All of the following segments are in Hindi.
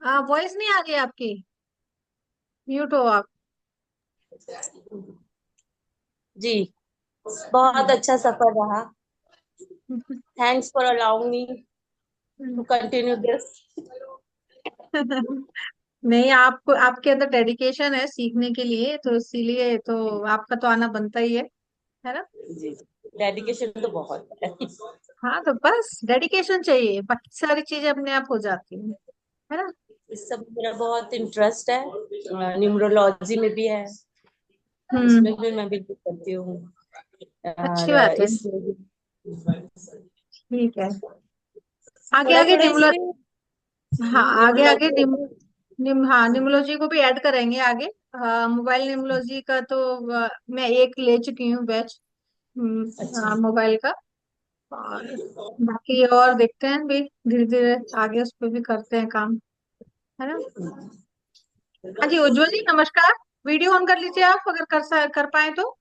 वॉइस नहीं आ रही है आपकी। म्यूट हो आप। जी। बहुत हम्म। अच्छा सफर रहा। Thanks for allowing me to continue this. नहीं, आपको आपके अंदर डेडिकेशन है सीखने के लिए, तो इसीलिए तो आपका तो आना बनता ही है ना। जी। डेडिकेशन तो बहुत है। हाँ, तो बस डेडिकेशन चाहिए, बाकी सारी चीजें अपने आप हो जाती हैं, है ना। इस सब में मेरा बहुत इंटरेस्ट है। न्यूमरोलॉजी में भी है। हम्म। उसमें भी मैं बिल्कुल करती हूँ। अच्छी और बात है। इसमें भी ठीक है। आगे थोड़ा आगे थोड़ा निम्न। इसमें हाँ, आगे आगे न्यूमरोलॉजी निम, निम हाँ, निमोलॉजी को भी ऐड करेंगे आगे। मोबाइल निमोलॉजी का तो मैं एक ले चुकी हूँ बैच। अच्छा। मोबाइल का। और बाकी और देखते हैं भी, धीरे धीरे आगे उस पर भी करते हैं काम, है ना। हाँ जी, उज्ज्वल जी नमस्कार। वीडियो ऑन कर लीजिए आप, अगर कर पाए तो।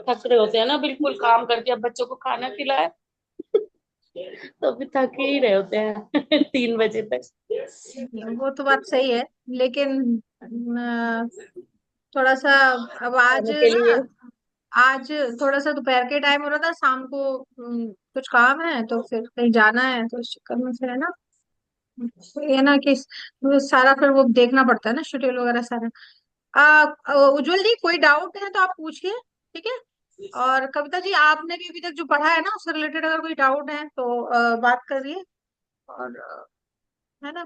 थक रहे होते हैं ना, बिल्कुल काम करके अब बच्चों को खाना खिलाए तो अभी थक ही रहे होते हैं 3 बजे तक। वो तो बात सही है, लेकिन थोड़ा सा अब आज खाने के ना, लिए। आज थोड़ा सा दोपहर के टाइम हो रहा था, शाम को कुछ काम है तो फिर कहीं जाना है, तो इस चक्कर में फिर है ना। ये ना कि वो सारा फिर वो देखना पड़ता है ना, शेड्यूल वगैरह सारा। उज्जवल जी कोई डाउट है तो आप पूछिए, ठीक है। और कविता जी आपने भी अभी तक जो पढ़ा है ना उससे रिलेटेड अगर कोई डाउट है तो बात करिए। और है ना।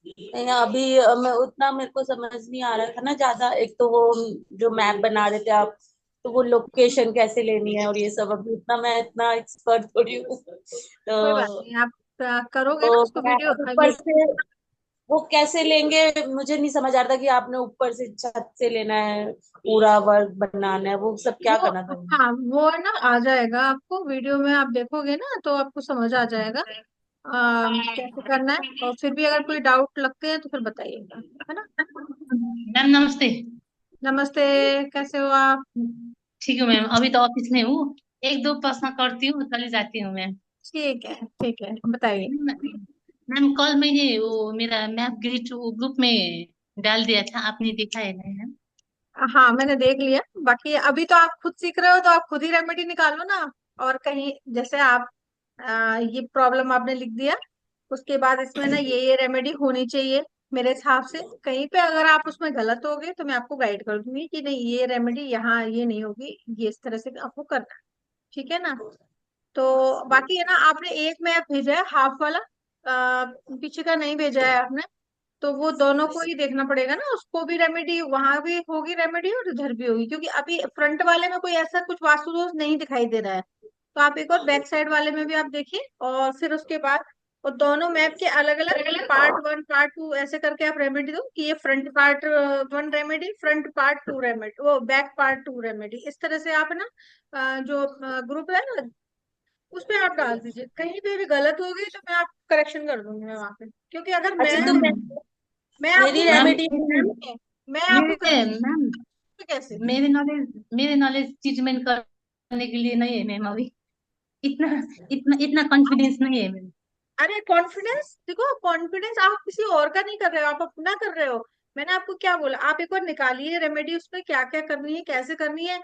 नहीं, अभी मैं उतना मेरे को समझ नहीं आ रहा था ना ज्यादा। एक तो वो जो मैप बना रहे थे आप, तो वो लोकेशन कैसे लेनी है और ये सब, अभी उतना मैं इतना एक्सपर्ट थोड़ी हूँ कोई बात तो। नहीं, आप करोगे ना तो उसको मैं वीडियो ऊपर से वो कैसे लेंगे, मुझे नहीं समझ आ रहा था कि आपने ऊपर से छत से लेना है, पूरा वर्क बनाना है, वो सब क्या वो, करना था। हाँ वो है ना, आ जाएगा आपको वीडियो में, आप देखोगे ना तो आपको समझ आ जाएगा कैसे करना है। और फिर भी अगर कोई डाउट लगते हैं तो फिर बताइएगा, है ना। मैम नमस्ते। नमस्ते। कैसे हो आप। ठीक है मैम, अभी तो ऑफिस में हूँ। एक दो प्रश्न करती हूँ, चली जाती हूँ मैम। ठीक है, ठीक है, बताइए। मैम कल मैंने वो मेरा मैथ ग्रिड वो ग्रुप में डाल दिया था, आपने देखा है ना मैम? हाँ, मैंने देख लिया। बाकी अभी तो आप खुद सीख रहे हो तो आप खुद ही रेमेडी निकालो ना। और कहीं जैसे आप ये प्रॉब्लम आपने लिख दिया, उसके बाद इसमें ना ये रेमेडी होनी चाहिए। मेरे हिसाब से कहीं पे अगर आप उसमें गलत हो गए तो मैं आपको गाइड कर दूंगी कि नहीं, ये रेमेडी यहाँ ये नहीं होगी, ये इस तरह से आपको करना है। ठीक है ना। तो बाकी है ना, आपने एक मैप भेजा है हाफ वाला, पीछे का नहीं भेजा है आपने। तो वो दोनों को ही देखना पड़ेगा ना, उसको भी रेमेडी, वहां भी होगी रेमेडी और इधर भी होगी, क्योंकि अभी फ्रंट वाले में कोई ऐसा कुछ वास्तु दोष नहीं दिखाई दे रहा है। तो आप एक और बैक साइड वाले में भी आप देखिए, और फिर उसके बाद वो दोनों मैप के अलग अलग पार्ट वन पार्ट टू ऐसे करके आप रेमेडी दो कि ये front part one remedy, front part two remedy, वो बैक पार्ट टू रेमेडी, इस तरह से आप है ना जो ग्रुप है ना उस पे आप डाल दीजिए। कहीं पे भी गलत हो गई तो मैं आप करेक्शन कर दूंगी मैं वहां पे, क्योंकि अगर अच्छा, तो मैम मैं मेरी आपको मैम रेमेडी करूंगी, मैं आपको मेरे करूंगी मैम तो कैसे। मेरे नॉलेज ट्रीटमेंट करने के लिए नहीं है मैम अभी। इतना इतना इतना कॉन्फिडेंस नहीं है मैम। अरे कॉन्फिडेंस देखो, कॉन्फिडेंस आप किसी और का नहीं कर रहे हो, आप अपना कर रहे हो। मैंने आपको क्या बोला, आप एक बार निकालिए रेमेडी, उसमें क्या क्या करनी है कैसे करनी है।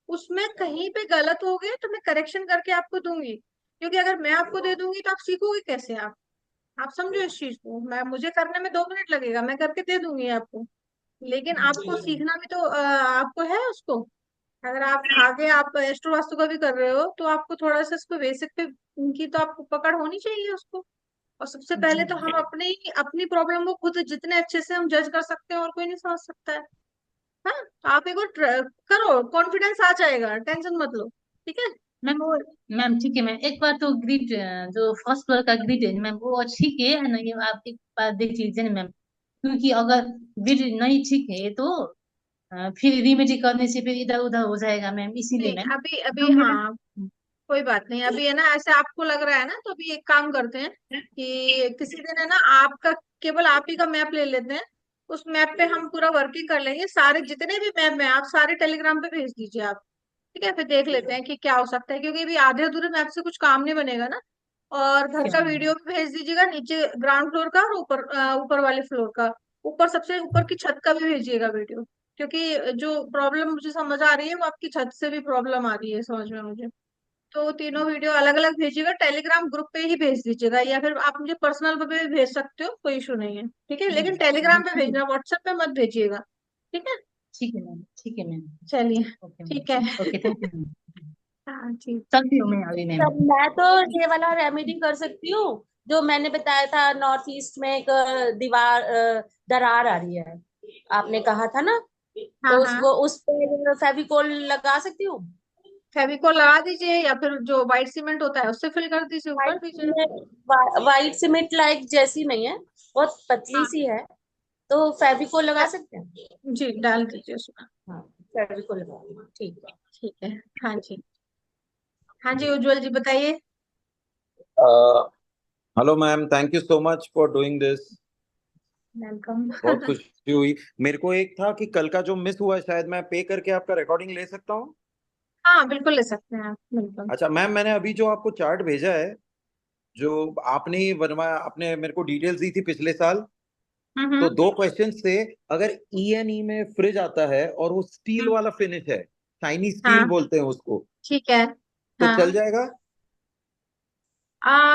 उसमें कहीं पे गलत हो गए तो मैं करेक्शन करके आपको दूंगी, क्योंकि अगर मैं आपको दे दूंगी तो आप सीखोगे कैसे आप समझो इस चीज को। मैं मुझे करने में 2 मिनट लगेगा, मैं करके दे दूंगी आपको। लेकिन आपको सीखना भी तो आपको है उसको। अगर आप आगे आप एस्ट्रो वास्तु का भी कर रहे हो तो आपको थोड़ा सा इसको बेसिक पे की तो आपको पकड़ होनी चाहिए उसको। और सबसे पहले तो हम अपनी प्रॉब्लम को खुद जितने अच्छे से हम जज कर सकते हैं और कोई नहीं समझ सकता है। हाँ, तो आप एक बार करो, कॉन्फिडेंस आ जाएगा, टेंशन मत लो। ठीक है। मैम वो मैम ठीक है मैम, एक बार तो ग्रिड जो फर्स्ट फ्लोर का ग्रिड है मैम वो ठीक है ना, ये आप एक बार देख लीजिए ना मैम। क्योंकि अगर ग्रिड नहीं ठीक है तो फिर रिमेडी करने से फिर इधर उधर हो जाएगा मैम, इसीलिए नहीं, मैम। अभी अभी जो मेरा हाँ, कोई बात नहीं। अभी है ना, ऐसे आपको लग रहा है ना, तो अभी एक काम करते हैं कि किसी दिन है ना आपका केवल आप ही का मैप ले लेते हैं, उस मैप पे हम पूरा वर्किंग कर लेंगे, सारे जितने भी मैप हैं आप सारे टेलीग्राम पे भेज दीजिए आप। ठीक है, फिर देख लेते हैं कि क्या हो सकता है, क्योंकि अभी आधे अधूरे मैप से कुछ काम नहीं बनेगा ना। और घर ठीक का है मैम। वीडियो भी भेज दीजिएगा, नीचे ग्राउंड फ्लोर का और ऊपर ऊपर वाले फ्लोर का, ऊपर सबसे ऊपर की छत का भी भेजिएगा वीडियो। क्योंकि जो प्रॉब्लम मुझे समझ आ रही है वो आपकी छत से भी प्रॉब्लम आ रही है समझ में मुझे। तो तीनों वीडियो अलग अलग भेजिएगा, टेलीग्राम ग्रुप पे ही भेज दीजिएगा, या फिर आप मुझे पर्सनल पे भी भेज सकते हो, कोई इशू नहीं है। ठीक है, लेकिन टेलीग्राम पे भेजना, व्हाट्सएप पे मत भेजिएगा। ठीक है, ठीक है मैम। ठीक है मैम। चलिए। Okay ma'am. ठीक है। Okay, thank you ma'am. हाँ ठीक। समझी हूँ मैं अभी मैम। सर मैं तो ये वाला रेमेडी कर सकती हूँ जो मैंने बताया था, नॉर्थ ईस्ट में एक दीवार दरार आ रही है, आपने कहा था ना, हाँ तो हाँ, वो उस पे फेविकोल लगा सकती हूँ। फेविकोल लगा दीजिए, या फिर जो व्हाइट सीमेंट होता है उससे फिल कर दीजिए, ऊपर वाइट दीजिए। सीमेंट, वाइट सीमेंट लाइक जैसी नहीं है, बहुत पतली हाँ सी है, तो फेविकोल लगा सकते हैं। जी, डाल दीजिए उसमें। हाँ, फेविकोल लगा, ठीक है। ठीक है। हाँ जी। हाँ जी, उज्जवल जी बताइए। Hello ma'am, thank you so much for doing this. Welcome. बहुत खुशी हुई। मेरे को एक था कि कल का जो मिस हुआ, शायद मैं पे करके आपका रिकॉर्डिंग ले सकता हूँ। हाँ बिल्कुल ले सकते हैं आप, बिल्कुल। अच्छा मैम, मैंने अभी जो आपको चार्ट भेजा है, जो आपने ही बनवाया, आपने मेरे को डिटेल्स दी थी पिछले साल, तो हम्म। 2 क्वेश्चन थे। अगर ईएनई में फ्रिज आता है और वो स्टील हम्म, वाला फिनिश है, चाइनीज स्टील हाँ बोलते हैं उसको, ठीक है। तो चल हाँ जाएगा?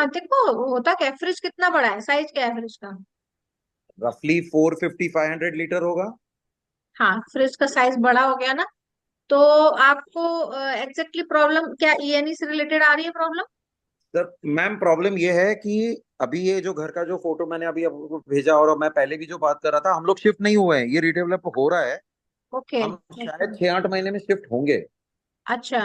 देखो, होता क्या है, फ्रिज कितना बड़ा है, साइज क्या है फ्रिज का? रफली 450-500 लीटर होगा। हाँ, फ्रिज का साइज बड़ा हो गया ना, तो आपको एग्जैक्टली प्रॉब्लम क्या ईएनई से रिलेटेड आ रही है प्रॉब्लम? सर मैम, प्रॉब्लम ये है कि अभी ये जो घर का जो फोटो मैंने अभी आपको भेजा, और मैं पहले भी जो बात कर रहा था, हम लोग शिफ्ट नहीं हुए हैं, ये रिडेवलप हो रहा है। ओके। हम ओके। शायद 6-8 महीने में शिफ्ट होंगे। अच्छा।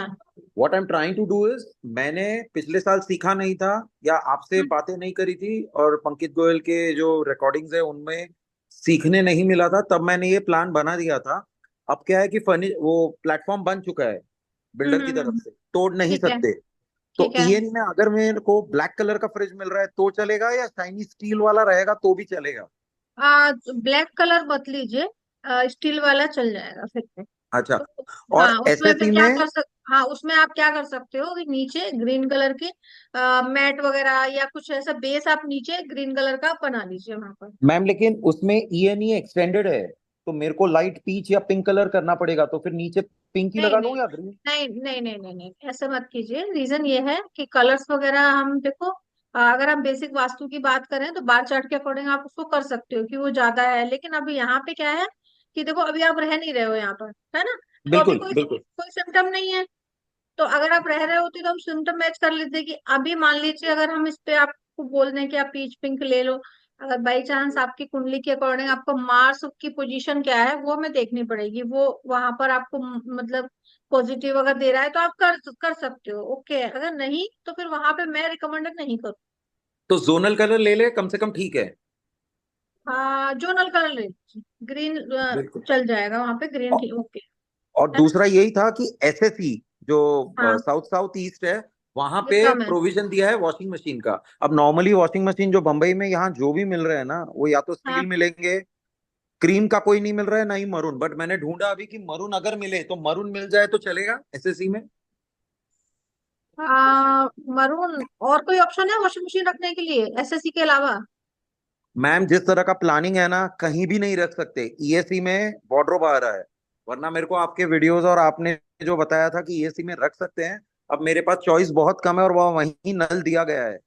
What I am trying to do is, मैंने पिछले साल सीखा नहीं था या आपसे हम्म बातें नहीं करी थी, और पंकज गोयल के जो रिकॉर्डिंग्स है उनमें सीखने नहीं मिला था, तब मैंने ये प्लान बना दिया था। अब क्या है कि फर्निश वो प्लेटफॉर्म बन चुका है बिल्डर की तरफ से, तोड़ नहीं ठीक है। सकते। तो ठीक है। ईएन में अगर मेरे को ब्लैक कलर का फ्रिज मिल रहा है तो चलेगा, या चाइनीज स्टील वाला रहेगा तो भी चलेगा? ब्लैक कलर मत लीजिए, स्टील वाला चल जाएगा फिर भी। अच्छा। तो हाँ, और उसमें फिर एसएससी क्या में? कर सक हाँ, उसमें आप क्या कर सकते हो कि नीचे ग्रीन कलर की मैट वगैरह या कुछ ऐसा बेस आप नीचे ग्रीन कलर का बना लीजिए वहां पर। मैम लेकिन उसमें ईएनई एक्सटेंडेड है, तो मेरे को लाइट पीच या पिंक कलर करना पड़ेगा, तो फिर नीचे पिंक ही नहीं लगा नहीं दूं या ग्रीन? नहीं नहीं नहीं नहीं नहीं, ऐसे मत कीजिए। रीजन ये है कि कलर्स वगैरह हम देखो, अगर हम बेसिक वास्तु की बात करें तो बार चार्ट के अकॉर्डिंग आप उसको कर सकते हो कि वो ज्यादा है, लेकिन अभी यहाँ पे क्या है कि देखो, अभी आप रह नहीं रहे हो यहाँ पर, है ना? तो अभी बिल्कुल कोई बिल्कुल। कोई सिम्टम नहीं है। तो अगर आप रह रहे होते तो हम सिम्टम मैच कर लेते कि अभी मान लीजिए अगर हम इस पे आपको बोल दें कि आप पीच पिंक ले लो, अगर बाई चांस आपकी कुंडली के अकॉर्डिंग आपको मार्स की पोजीशन क्या है वो हमें देखनी पड़ेगी, वो वहां पर आपको मतलब पॉजिटिव अगर दे रहा है तो आप कर सकते हो, ओके। अगर नहीं तो फिर वहां पे मैं रिकमेंड नहीं करूँ। तो जोनल कलर ले ले कम से कम, ठीक है? हाँ, जो नल कलर ले लीजिए, ग्रीन बिल्कुल। चल जाएगा वहां पे, ग्रीन और ठीक, ओके। और है ना? दूसरा यही था कि एसएससी जो हाँ, साउथ साउथ ईस्ट है, वहां ये पे कम है। प्रोविजन दिया है वॉशिंग मशीन का। अब नॉर्मली वॉशिंग मशीन जो बंबई में यहाँ जो भी मिल रहे हैं ना, वो या तो हाँ, स्टील मिलेंगे, क्रीम का कोई नहीं मिल रहा है, ना ही मरून। बट मैंने ढूंढा अभी कि मरून अगर मिले तो मरून मिल जाए तो चलेगा एसएससी में। मरून और कोई ऑप्शन है वॉशिंग मशीन रखने के लिए एसएससी के अलावा? मैम जिस तरह का प्लानिंग है ना, कहीं भी नहीं रख सकते, ईएससी में वार्डरोब आ रहा है। वरना मेरे को आपके वीडियोस और आपने जो बताया था कि ईएससी में रख सकते हैं, अब मेरे पास चॉइस बहुत कम है, और वह वहीं नल दिया गया है।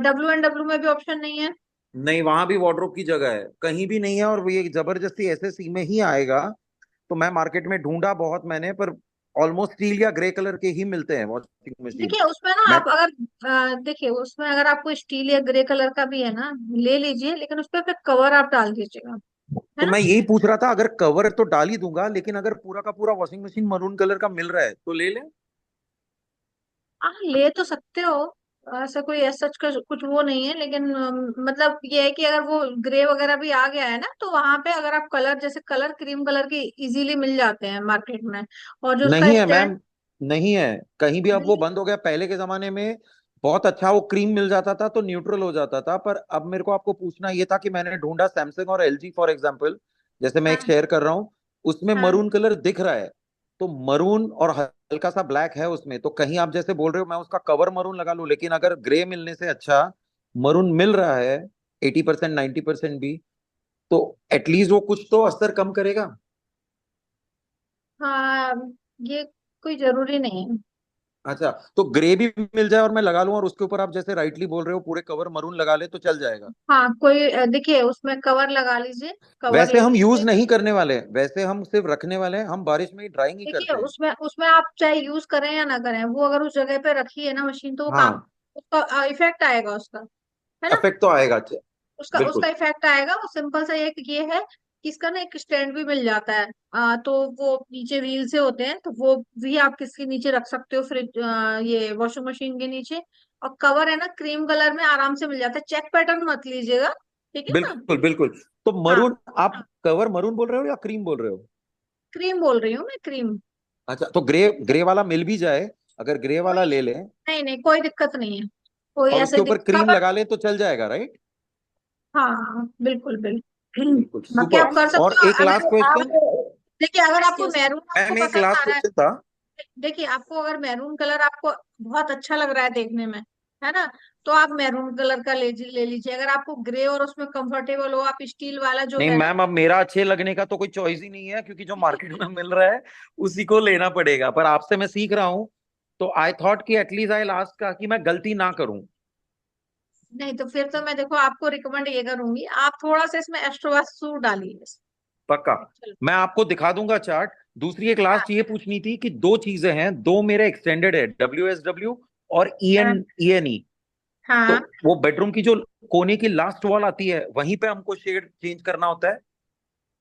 WNW में भी ऑप्शन नहीं है? नहीं, वहां भी वार्डरोब की जगह है, कहीं भी नहीं है, और ये जबरदस्ती एसएससी में ही आएगा। तो मैं मार्केट में ढूंढा बहुत मैंने, पर ऑलमोस्ट स्टील या ग्रे कलर के ही मिलते हैं वॉशिंग मशीन। देखिए उसमें ना मैं आप अगर देखिए उसमें अगर आपको स्टील या ग्रे कलर का भी है ना, ले लीजिए, लेकिन उस पर फिर कवर आप डाल दीजिएगा, है तो ना? मैं यही पूछ रहा था, अगर कवर तो डाल ही दूंगा, लेकिन अगर पूरा का पूरा वॉशिंग मशीन मरून कलर का मिल रहा है तो ले लें? हाँ, ले तो सकते हो, ऐसा कोई ऐसा सच का कुछ वो नहीं है, लेकिन मतलब ये है कि अगर वो ग्रे वगैरह भी आ गया है ना, तो वहां पे अगर आप कलर, जैसे कलर क्रीम कलर के इजीली मिल जाते हैं मार्केट में, और जो उसका नहीं है स्टैंड। मैम, नहीं है कहीं भी। अब वो बंद हो गया। पहले के जमाने में बहुत अच्छा वो क्रीम मिल जाता था तो न्यूट्रल हो जाता था। पर अब मेरे को आपको पूछना ये था कि मैंने ढूंढा सैमसंग और एलजी फॉर एग्जांपल, जैसे मैं एक हाँ शेयर कर रहा हूँ, उसमें हाँ मरून कलर दिख रहा है। तो मरून और हल्का सा ब्लैक है उसमें, तो कहीं आप जैसे बोल रहे हो मैं उसका कवर मरून लगा लूं, लेकिन अगर ग्रे मिलने से अच्छा मरून मिल रहा है 80% 90% भी, तो एटलीस्ट वो कुछ तो असर कम करेगा। हाँ, ये कोई जरूरी नहीं है। अच्छा, तो ग्रे भी मिल जाए और मैं लगा लूं, और उसके ऊपर आप जैसे राइटली बोल रहे हो पूरे कवर मरून लगा ले तो चल जाएगा। हाँ, कोई देखिए उसमें कवर लगा लीजिए, कवर वैसे ले हम यूज लीजिए। नहीं करने वाले हैं, वैसे हम सिर्फ रखने वाले हैं, हम बारिश में ही ड्राइंग ही देखिए करते हैं। उसमें उसमें आप चाहे यूज करें या ना करें, वो अगर उस जगह पे रखी है ना मशीन, तो वो काम, हाँ, उसका इफेक्ट आएगा उसका, है ना। इफेक्ट तो आएगा। उसका उसका बिल्कुल इफेक्ट आएगा। वो सिंपल सा एक ये है कि इसका ना एक स्टैंड भी मिल जाता है। तो वो नीचे व्हील से होते हैं, तो वो भी आप किसके नीचे रख सकते हो, फ्रिज, ये वॉशिंग मशीन के नीचे। और कवर है ना, क्रीम कलर में आराम से मिल जाता है। चेक पैटर्न मत लीजिएगा, ठीक है ना। बिल्कुल बिल्कुल। तो हाँ, मरून, आप कवर मरून बोल रहे हो या क्रीम बोल रहे हो? क्रीम बोल रही हूँ मैं, क्रीम। अच्छा, तो ग्रे, ग्रे वाला मिल भी जाए, अगर ग्रे वाला कोई ले लें नहीं नहीं, कोई दिक्कत नहीं है, कोई और ऐसे उसके ऊपर क्रीम कवर। लगा लें तो चल जाएगा, राइट? हाँ हाँ, बिल्कुल बिल्कुल। बिल्कुल बाकी आप सुपर। कर सकते और हो एक लास्ट अगर आप, क्वेश्चन, देखिए अगर आपको मैरून आपको मैम एक पसंद आ लास्ट रहा है। क्वेश्चन था। देखिए आपको अगर मैरून कलर आपको बहुत अच्छा लग रहा है देखने में, है ना, तो आप मैरून कलर का ले लीजिए। अगर आपको ग्रे और उसमें कंफर्टेबल हो, आप स्टील वाला जो नहीं है ना। मैम, अब मेरा अच्छे लगने का तो कोई चॉइस ही नहीं है, क्योंकि जो मार्केट में मिल रहा है उसी को लेना पड़ेगा। पर आपसे मैं सीख रहा हूँ, तो आई थॉट कि एटलीस्ट आई लास्ट का कि मैं गलती ना करूं। नहीं तो फिर तो मैं देखो आपको रिकमेंड ये करूंगी, आप थोड़ा सा इसमें एक्स्ट्रा डालिए। पक्का। चलो। मैं आपको दिखा दूंगा चार्ट। दूसरी एक हाँ लास्ट ये पूछनी थी कि दो चीजें हैं, दो मेरे एक्सटेंडेड है, WSW और हाँ ENE। तो हाँ वो बेडरूम की जो कोने की लास्ट वॉल आती है वहीं पे हमको शेड चेंज करना होता है,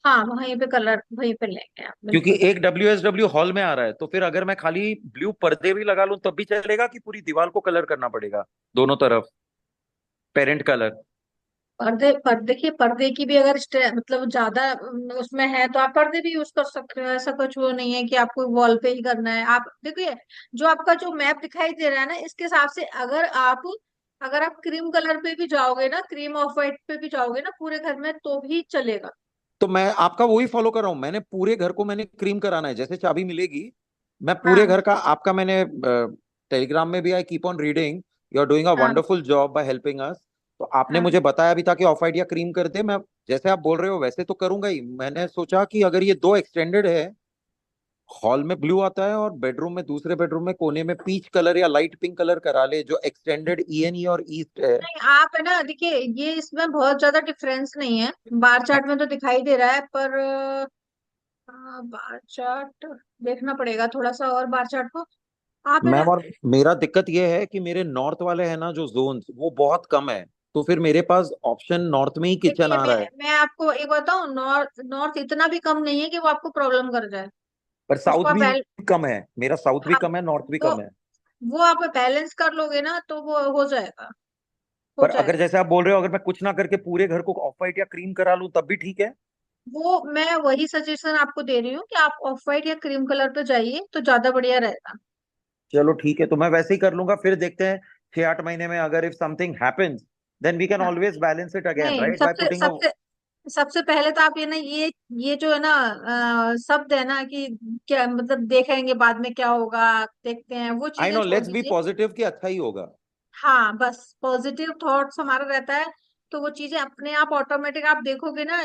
हाँ, वहीं पे कलर वहीं पे लेंगे आप, क्योंकि बिल्कुल। एक WSW हॉल में आ रहा है। तो फिर अगर मैं खाली ब्लू पर्दे भी लगा लूं तब भी चलेगा, कि पूरी दीवार को कलर करना पड़ेगा दोनों तरफ, पेरेंट कलर? पर्दे देखिए, पर्दे की भी अगर मतलब ज्यादा उसमें है, तो आप पर्दे भी यूज कर सकते हो। ऐसा कुछ वो नहीं है कि आपको वॉल पे ही करना है। आप देखिए, जो आपका जो मैप दिखाई दे रहा है ना, इसके हिसाब से अगर आप क्रीम कलर पे भी जाओगे ना, क्रीम ऑफ व्हाइट पे भी जाओगे ना पूरे घर में, तो भी चलेगा। तो मैं आपका वही फॉलो कर रहा हूँ, मैंने पूरे घर को मैंने क्रीम कराना है। जैसे चाबी मिलेगी, मैं पूरे हाँ घर का, आपका मैंने टेलीग्राम में भी I keep on reading, you are doing a हाँ wonderful job by helping us. तो आपने हाँ। मुझे बताया भी था कि ऑफ वाइट या क्रीम कर दे। मैं जैसे आप बोल रहे हो वैसे तो करूंगा ही। मैंने सोचा कि अगर ये दो एक्सटेंडेड है, हॉल में ब्लू आता है और बेडरूम में, दूसरे बेडरूम में कोने में पीच कलर या लाइट पिंक कलर करा ले, जो एक्सटेंडेड ENE और ईस्ट है। नहीं, आप है ना, देखिए ये इसमें बहुत ज्यादा डिफरेंस नहीं है। बार चार्ट में तो दिखाई दे रहा है, पर बार चार्ट देखना पड़ेगा थोड़ा सा, और बार चार्ट को आप है ना। मैम, और मेरा दिक्कत ये है कि मेरे नॉर्थ वाले हैं ना जो जोन्स, वो बहुत कम है। तो फिर मेरे पास ऑप्शन नॉर्थ में ही किचन देखिए आ मैं रहा है, मैं आपको एक बताऊं, नॉर्थ नॉर्थ इतना भी कम नहीं है कि वो आपको प्रॉब्लम कर जाए। पर उसको साउथ आप भी कम है। मेरा साउथ भी आप कम है, नॉर्थ भी वो कम है। वो आप बैलेंस कर लोगे ना, तो वो हो जाएगा, हो पर अगर जाएगा। जैसे आप बोल रहे हो, अगर मैं कुछ ना करके पूरे घर को ऑफ वाइट या क्रीम करा लूं तब भी ठीक है? वो मैं वही सजेशन आपको दे रही हूँ कि आप ऑफ व्हाइट या क्रीम कलर पे जाइए, तो ज्यादा बढ़िया रहेगा। चलो ठीक है, तो मैं वैसे ही कर लूंगा। फिर देखते हैं 6-8 महीने में, अगर if something happens then we can हाँ, ऑलवेज बैलेंस इट अगेन, नहीं, राइट, बाय सबसे पुटिंग अ। सबसे सबसे पहले तो आप ये ना, ये जो है ना शब्द है ना कि क्या मतलब, देखेंगे बाद में क्या होगा, देखते हैं, वो आई चीजें नो, छोड़ लेट्स बी दीजिए। पॉजिटिव कि अच्छा ही होगा। हाँ, बस पॉजिटिव थॉट्स हमारा रहता है, तो वो चीजें अपने आप ऑटोमेटिक आप देखोगे ना,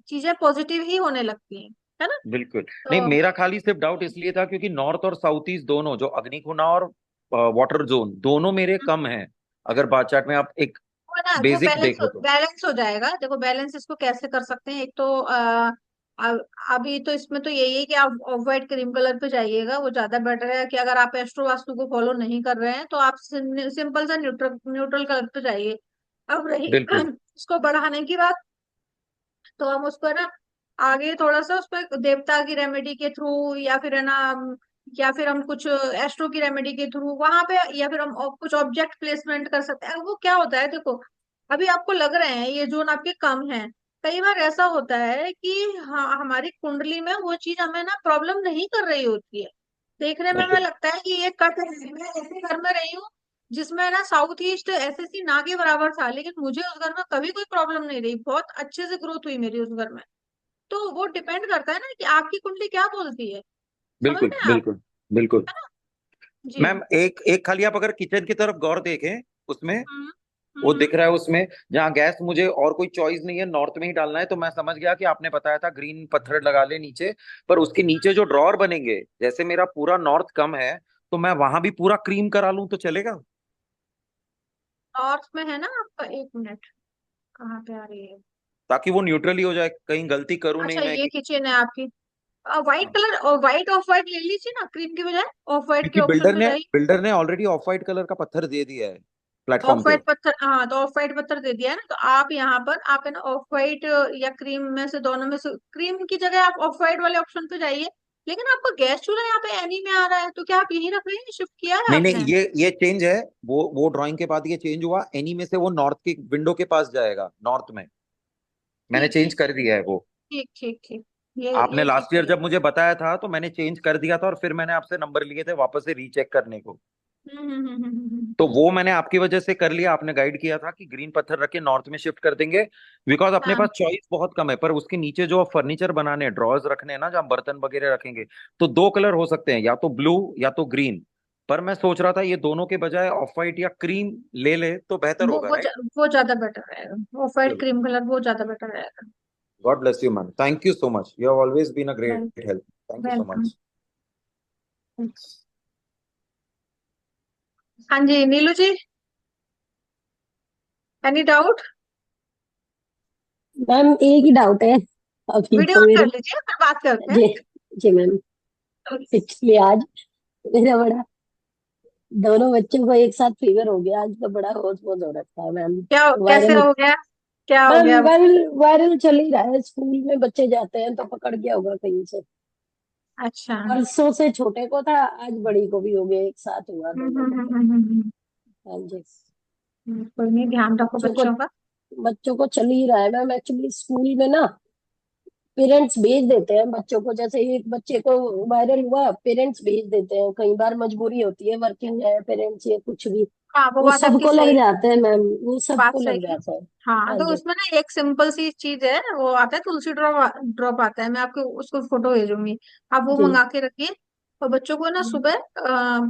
चीजें पॉजिटिव ही होने लगती हैं, है ना। बिल्कुल। नहीं, तो मेरा खाली सिर्फ डाउट इसलिए था क्योंकि नॉर्थ और साउथ ईस्ट दोनों, जो अग्निकुणा और वाटर जोन, दोनों मेरे कम हैं। अगर बात चार्ट में आप एक वो ना, वो बेसिक देखो तो। बैलेंस हो जाएगा। देखो बैलेंस इसको कैसे कर सकते हैं, एक तो अभी तो इसमें तो यही है कि आप ऑफ व्हाइट क्रीम कलर पे जाइएगा, वो ज्यादा बेटर है। कि अगर आप एस्ट्रो वास्तु को फॉलो नहीं कर रहे हैं, तो आप सिंपल सा न्यूट्रल न्यूट्रल कलर पे जाइए। अब रही बिल्कुल उसको बढ़ाने की बात, तो हम उसको है ना आगे थोड़ा सा उस पर देवता की रेमेडी के थ्रू, या फिर है ना या फिर हम कुछ एस्ट्रो की रेमेडी के थ्रू वहां पे, या फिर हम कुछ ऑब्जेक्ट प्लेसमेंट कर सकते हैं। वो क्या होता है देखो, अभी आपको लग रहे हैं ये जोन आपके कम है। कई बार ऐसा होता है कि हाँ, हमारी कुंडली में वो चीज हमें ना प्रॉब्लम नहीं कर रही होती है। देखने में हमें बिल्कुल। लगता है कि ये कट है, मैं ऐसे घर में रही हूँ, जिसमें ना साउथ ईस्ट एसएससी ना के बराबर था, लेकिन मुझे उस घर में कभी कोई प्रॉब्लम नहीं रही, बहुत अच्छे से ग्रोथ हुई मेरी उस घर में। तो वो डिपेंड करता है ना कि आपकी कुंडली क्या बोलती है। समझ बिल्कुल रहे हैं आप? बिल्कुल बिल्कुल। है ना? जी। मैम एक एक खाली आप अगर किचन की तरफ गौर देखें, उसमें हम्म वो हम्म दिख रहा है, उसमें जहाँ गैस मुझे और कोई चॉइस नहीं है, नॉर्थ में ही डालना है, तो मैं समझ गया कि आपने बताया था ग्रीन पत्थर लगा ले नीचे। पर उसके नीचे जो ड्रॉर बनेंगे, जैसे मेरा पूरा नॉर्थ कम है, तो मैं वहां भी पूरा क्रीम करा लूं तो चलेगा? नॉर्थ में है ना आपका, 1 मिनट, कहाँ पे आ रही है? ताकि वो न्यूट्रल ही हो जाए, कहीं गलती करूं नहीं अच्छा, मैं ये कि। किचन है आपकी। व्हाइट हाँ। कलर और व्हाइट ऑफ व्हाइट ले लीजिए ना, क्रीम की बजाय ऑफ व्हाइट के क्योंकि ऑप्शन बिल्डर पे ने जाइए। बिल्डर ने ऑलरेडी ऑफ वाइट कलर का पत्थर दे दिया है ऑफ प्लेटफॉर्म पे। व्हाइट पत्थर, हाँ तो ऑफ व्हाइट पत्थर दे दिया है ना, तो आप यहाँ पर आप है ना ऑफ व्हाइट या क्रीम में से, दोनों में से क्रीम की जगह आप ऑफ व्हाइट वाले ऑप्शन पे जाइए। लेकिन आपका गैस चूल्हा यहाँ पे एनी में आ रहा है, तो क्या आप यहीं रख रहे हैं, शिफ्ट किया है नहीं नहीं, आपने? ये चेंज है। वो ड्राइंग के बाद ये चेंज हुआ, एनी में से वो नॉर्थ की विंडो के पास जाएगा, नॉर्थ में। मैंने ठीक चेंज ठीक कर दिया है वो। ठीक ठीक ठीक। ये आपने ये ठीक लास्ट ईयर किया। जब मुझे बताया था तो मैंने चेंज कर दिया था, और फिर मैंने आपसे नंबर लिए थे वापस से रीचेक करने को। तो वो मैंने आपकी वजह से कर लिया, आपने गाइड किया था कि ग्रीन पत्थर रख के नॉर्थ में शिफ्ट कर देंगे। बिकॉज अपने हाँ। पास चॉइस बहुत कम है, पर उसके नीचे जो फर्नीचर बनाने, ड्रॉर्स रखने हैं ना, जहाँ बर्तन वगैरह रखेंगे, तो दो कलर हो सकते हैं, या तो ब्लू या तो ग्रीन। पर मैं सोच रहा था ये दोनों के बजाय ऑफ वाइट या क्रीम ले ले तो बेहतर वो होगा, वो राइट? वो ज्यादा बेटर रहेगा, ऑफ व्हाइट क्रीम कलर वो ज्यादा बेटर रहेगा। God bless you ma'am, thank you so much, you have always been a well, great help, thank you so welcome. Much. हाँ जी Neelu ji, any doubt? Ma'am एक ही डाउट है अभी वीडियो तो ऑन कर मेरे। लीजिए, फिर बात करते जी, जी मैम। हैं। एक्चुअली आज मेरा बड़ा दोनों बच्चों को एक साथ फीवर हो गया, आज तो बड़ा होश पोश हो रखा है मैम। क्या, कैसे वायरल। हो गया? क्या हो मैम गया? वायरल वायरल चल ही रहा है, स्कूल में बच्चे जाते हैं तो पकड़ गया होगा कहीं से। अच्छा। परसों से छोटे को था, आज बड़ी को भी हो गया, एक साथ हुआ दोनों को तो। हाँ जी। कोई नहीं, ध्यान रखो बच्चों को बच्चों का। बच्चों को चल ही रहा है मैम। एक्चुअली स्कूल में ना पेरेंट्स भेज देते हैं बच्चों को, जैसे एक बच्चे को वायरल हुआ, पेरेंट्स भेज देते हैं, कई बार मजबूरी होती है, वर्किंग है पेरेंट्स या कुछ भी। हाँ वो वो बात आपकी सबको लग सही, जाते हैं मैम, वो बात सबको लग सही है। जाता है। हाँ हाँ तो जी। उसमें ना एक सिंपल सी चीज है, वो आता है तुलसी ड्रॉप, ड्रॉप आता है, मैं आपको उसको फोटो भेजूंगी, आप वो जी मंगा के रखिए। और बच्चों को ना सुबह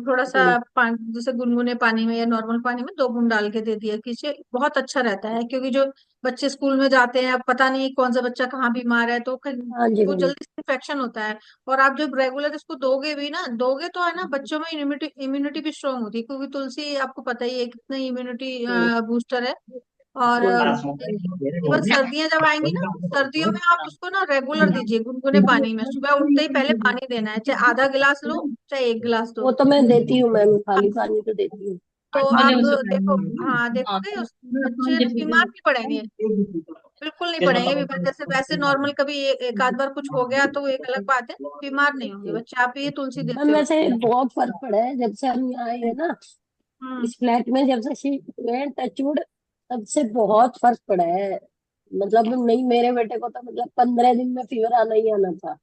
थोड़ा सा जी पानी, जैसे गुनगुने पानी में या नॉर्मल पानी में 2 बूंद डाल के दे दिया कीजिए, बहुत अच्छा रहता है। क्योंकि जो बच्चे स्कूल में जाते हैं, अब पता नहीं कौन सा बच्चा कहाँ बीमार है, तो हाँ जी वो मैम। जल्दी से इन्फेक्शन होता है। और आप जब रेगुलर इसको दोगे भी ना, दोगे तो है ना, बच्चों में इम्यूनिटी इम्यूनिटी भी स्ट्रांग होती है, क्योंकि तुलसी आपको पता ही है कितना इम्यूनिटी जी बूस्टर है। और इवन सर्दियां जब आएंगी ना, सर्दियों में आप उसको ना रेगुलर दीजिए गुनगुने पानी में, सुबह उठते ही पहले पानी देना है, चाहे आधा गिलास लो चाहे 1 गिलास दो। वो तो मैं देती हूँ मैम, खाली पानी तो देती हूँ। तो मैले आप उसो देखो, हाँ हाँ देखोगे तो बच्चे बीमार नहीं पड़ेंगे, बिल्कुल नहीं त्यसमा पड़ेंगे बीमार। जैसे वैसे नॉर्मल कभी एक आध बार कुछ हो गया तो एक अलग बात है, बीमार नहीं होंगे जी बच्चे, आप ये तुलसी देते मैम, हो। वैसे बहुत फर्क पड़ा है जब से हम यहाँ आए हैं ना, हम्म। इस फ्लैट में जब से शिफ्ट हुए हैं, टचवुड, तब से बहुत फर्क पड़ा है। मतलब नहीं, मेरे बेटे को तो मतलब 15 दिन में फीवर आना ही आना था।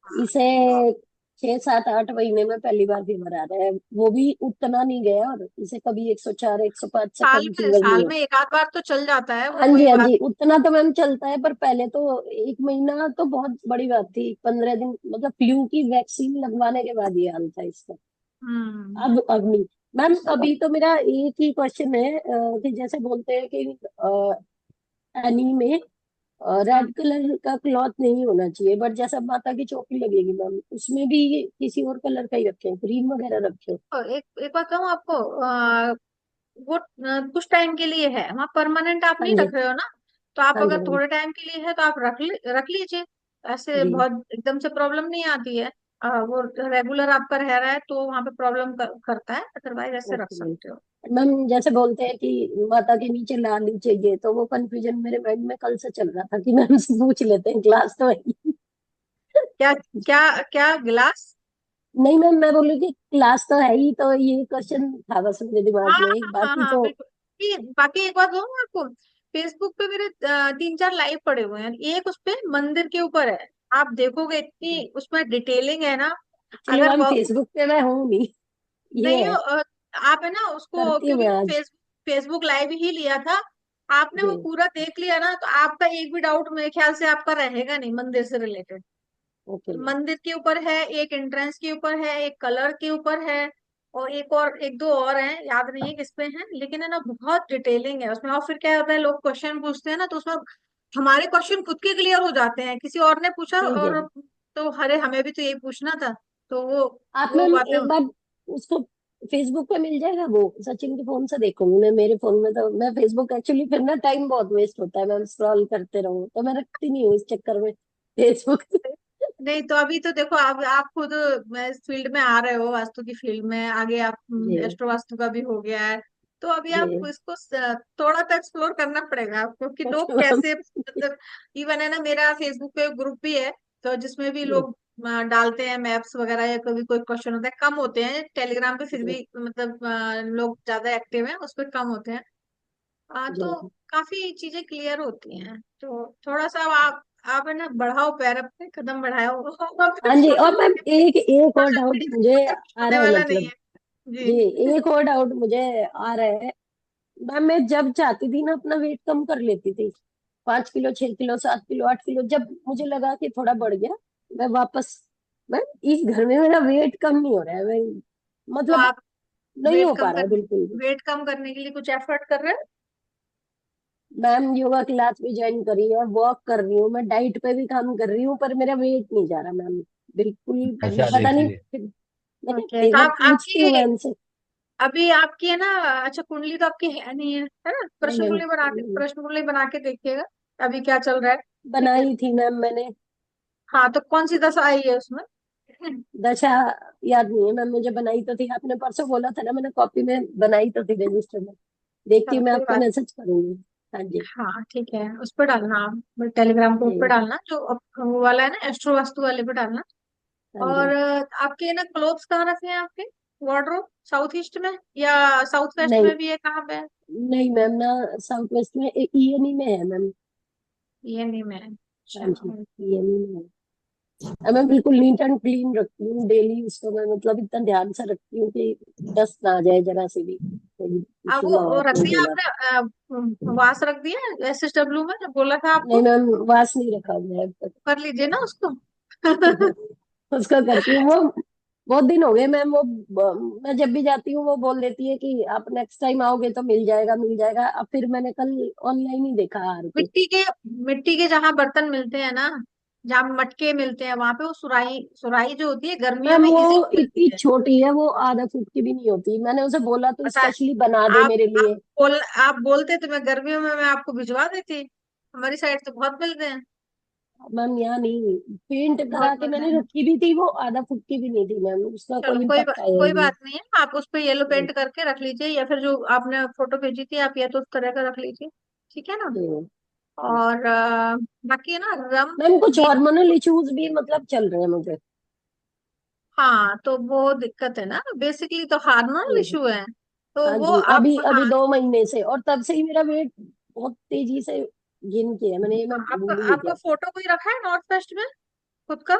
इसे 6 7 8 महीने में पहली बार फीवर आ रहा है, वो भी उतना नहीं गया, और इसे कभी 104 105 से कम फीवर साल नहीं है। में एक आध बार तो चल जाता है, वो हाँ जी कोई हाँ बात। जी, उतना तो मैम चलता है, पर पहले तो 1 महीना तो बहुत बड़ी बात थी, 15 दिन मतलब फ्लू की वैक्सीन लगवाने के बाद ये हाल था इसका। हम्म। अब नहीं। मैम अभी तो मेरा एक ही क्वेश्चन है, कि जैसे बोलते हैं कि एनी में हम्म। रेड कलर का क्लॉथ नहीं होना चाहिए, बट जैसा माता की चौकी लगेगी मैम, उसमें भी किसी और कलर का ही रखें, क्रीम वगैरह रखें? और एक एक बात कहूँ आपको, वो कुछ टाइम के लिए है, वहाँ परमानेंट आप हाँ नहीं जी। रख रहे हो ना। तो आप हाँ जी अगर मैम। थोड़े टाइम के लिए है तो आप रख लीजिए, ऐसे जी। बहुत एकदम से प्रॉब्लम नहीं आती है। वो रेगुलर आपका रह रहा है तो वहाँ पे प्रॉब्लम करता है, अदरवाइज ऐसे रख ओके मैम। सकते हो। मैम जैसे बोलते हैं कि माता के नीचे लाल ही चाहिए, तो वो कंफ्यूजन मेरे माइंड में कल से चल रहा था कि मैम से पूछ लेते हैं, क्लास तो है। क्या क्या क्या गिलास? नहीं मैम, मैं बोलूँ कि क्लास तो है ही, तो ये क्वेश्चन था बस मेरे हाँ दिमाग में, एक हाँ हाँ बाकी हाँ तो। बिल्कुल। बाकी एक बात कहूँ आपको, फेसबुक पे मेरे 3 4 लाइव पड़े हुए हैं, एक उस पे मंदिर के ऊपर है, आप देखोगे इतनी उसमें डिटेलिंग है ना। एक्चुअली अगर मैम फेसबुक पे मैं हूँ नहीं, ये नहीं है। आप है ना उसको, करती हूँ क्योंकि मैं वो आज। फेसबुक लाइव ही लिया था, आपने वो जी। पूरा देख लिया ना, तो आपका एक भी डाउट मेरे ख्याल से आपका रहेगा नहीं मंदिर से रिलेटेड। Okay ma'am. मंदिर के ऊपर है, एक एंट्रेंस के ऊपर है, एक कलर के ऊपर है, और एक दो और हैं, याद नहीं है किस पे हैं, लेकिन है ना बहुत डिटेलिंग है उसमें। और फिर क्या होता है, लोग क्वेश्चन पूछते हैं ना, तो उसमें हमारे क्वेश्चन खुद के क्लियर हो जाते हैं, किसी और ने पूछा ठीक है। और तो अरे हमें भी तो यही पूछना था, तो आप वो मैम बातें। एक बार उसको फेसबुक पे मिल जाएगा, वो सचिन के फोन से देखूंगी मैं, मेरे फोन में तो मैं फेसबुक एक्चुअली फिर ना टाइम बहुत वेस्ट होता है मैम, स्क्रॉल करते रहूं तो मैं रखती नहीं हूँ इस चक्कर में फेसबुक। नहीं तो अभी तो देखो, आप खुद इस फील्ड में आ रहे हो, वास्तु की फील्ड में आगे, आप जी। एस्ट्रो वास्तु का भी हो गया है, तो अभी जी। आपको इसको थोड़ा सा एक्सप्लोर करना पड़ेगा आपको, कि लोग ओके मैम। कैसे, मतलब इवन है ना, मेरा फेसबुक पे ग्रुप भी है, तो जिसमें भी जी। लोग डालते हैं मैप्स वगैरह, या कभी कोई क्वेश्चन होता है, कम होते हैं टेलीग्राम पे, फिर जी। भी मतलब लोग ज्यादा एक्टिव हैं, उस पर कम होते हैं। तो जी। काफी चीजें क्लियर होती हैं, तो थोड़ा सा आप है ना बढ़ाओ पैर, अपने कदम बढ़ाओ हाँ जी, और मैम एक एक और डाउट मुझे कुछ आ होने रहा है वाला नहीं मतलब। है। जी। जी। एक और डाउट मुझे आ रहा है मैम, मैं जब चाहती थी ना अपना वेट कम कर लेती थी, 5 किलो, 6 किलो, 7 किलो, 8 किलो, जब मुझे लगा कि थोड़ा बढ़ गया, मैं वापस, मैं इस घर में मेरा वेट कम नहीं हो रहा है, मैं तो मतलब आप नहीं वेट हो पा कम रहा है करने बिल्कुल भी। वेट कम करने के लिए कुछ एफर्ट कर रहे हैं? मैम योगा क्लास भी ज्वाइन करी है, वॉक कर रही हूँ, मैं डाइट पे भी काम कर रही हूँ, पर मेरा वेट नहीं जा रहा मैम, बिल्कुल अच्छा पता नहीं। देखिए, मैंने ओके, तो एक बार आप पूछती हूँ आपकी मैम से। अभी आपकी है ना, अच्छा कुंडली तो आपकी है नहीं है ना? नहीं मैम, नहीं, प्रश्न कुंडली बना के देखिएगा अभी क्या चल रहा है। ठीक है। बनाई थी मैम मैंने। हाँ, तो कौन सी दशा आई है उसमें? दशा याद नहीं है मैम मुझे, बनाई तो थी, आपने परसों बोला था ना, मैंने कॉपी में बनाई तो थी रजिस्टर में, देखती चलो हूँ मैं कोई आपको बात। मैसेज करूंगी। हाँ जी। हाँ ठीक है, उस पर डालना आप, टेलीग्राम ग्रुप पे जी। डालना, जो वो वाला है ना, एस्ट्रो वास्तु वाले पे डालना। हाँ और जी। आपके ना क्लोथ्स कहाँ रखे हैं आपके, वार्डरोब साउथ ईस्ट में या साउथ वेस्ट नहीं, में भी है, कहाँ पे है? नहीं मैम ना, साउथ वेस्ट में ईएनई में है मैम। ये नहीं में है? हाँ अच्छा। जी, ईएनई में है। और मैं बिल्कुल नीट एंड क्लीन रखती हूँ डेली, उसको मैं मतलब इतना ध्यान से रखती हूँ कि डस्ट ना आ जाए जरा से भी, कोई अब इशू ना हो वो रख अपनी दिया जगह आपने, पे। वास रख दिया एसएसडब्ल्यू में, जो बोला था नहीं आपको? मैम, वास नहीं रखा हुआ है अब कर लीजिए ना उसको। तक। उसका करती हूँ वो, बहुत दिन हो गए मैम, वो मैं जब भी जाती हूँ वो बोल देती है कि आप नेक्स्ट टाइम आओगे तो मिल जाएगा, मिल जाएगा, अब फिर मैंने कल ऑनलाइन ही देखा हार के। मिट्टी के मिट्टी के जहाँ बर्तन मिलते हैं ना, जहाँ मटके मिलते हैं, वहां पे वो सुराही सुराही जो होती है, गर्मियों मैम में वो इजीली मिलती इतनी है। छोटी है, वो आधा फुट की भी नहीं होती, मैंने उसे बोला तो पता है, स्पेशली बना दे आप मेरे आप लिए। आप बोलते तो मैं गर्मियों में मैं आपको भिजवा देती, हमारी साइड तो बहुत मिलते हैं। मैम यहाँ नहीं, पेंट बहुत करा के मिलते मैंने हैं। रखी भी थी, वो आधा फुट की भी नहीं थी मैम, उसका चलो कोई इम्पैक्ट आया ही कोई नहीं। बात नहीं है, आप उस पे येलो जी। पेंट करके रख लीजिए, या फिर जो आपने फोटो भेजी थी आप या तो उस तरह का रख लीजिए। ठीक है ना? जी। और बाकी है ना, रम मैम कुछ बीच। हार्मोनल इश्यूज भी मतलब चल रहे हैं मुझे। हाँ, तो वो दिक्कत है ना, बेसिकली तो हार्मोनल जी। इशू है, तो हाँ वो जी, आप, अभी अभी हाँ, 2 महीने से, और तब से ही मेरा वेट बहुत तेजी से गिन के है मैंने, ये मैं आपका भूल ही आपका गया। फोटो कोई रखा है नॉर्थ वेस्ट में खुद का?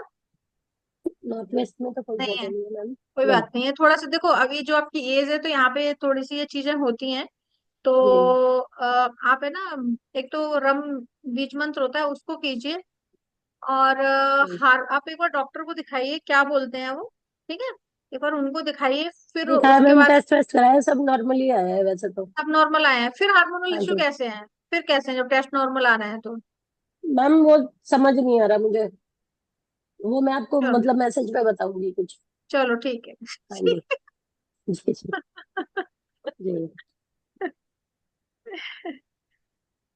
नॉर्थ वेस्ट में तो कोई नहीं फोटो है? नहीं है मैम। कोई नहीं। बात नहीं है, थोड़ा सा देखो, अभी जो आपकी एज है तो यहाँ पे थोड़ी सी ये चीजें होती हैं, तो जी। आप है ना, एक तो रम बीज मंत्र होता है उसको कीजिए, और जी। आप एक बार डॉक्टर को दिखाइए, क्या बोलते हैं वो, ठीक है, एक बार उनको दिखाइए, फिर दिखाया उसके मैम, बाद। टेस्ट वेस्ट कराया, सब नॉर्मली आया है वैसे तो। सब नॉर्मल आए हैं, फिर हार्मोनल हाँ इश्यू जी। कैसे हैं? फिर कैसे हैं जब टेस्ट नॉर्मल आ रहे हैं तो? मैम वो समझ नहीं आ रहा मुझे, वो मैं आपको चलो, मतलब मैसेज पे बताऊंगी कुछ। चलो ठीक हाँ है। जी। जी। जी। जी।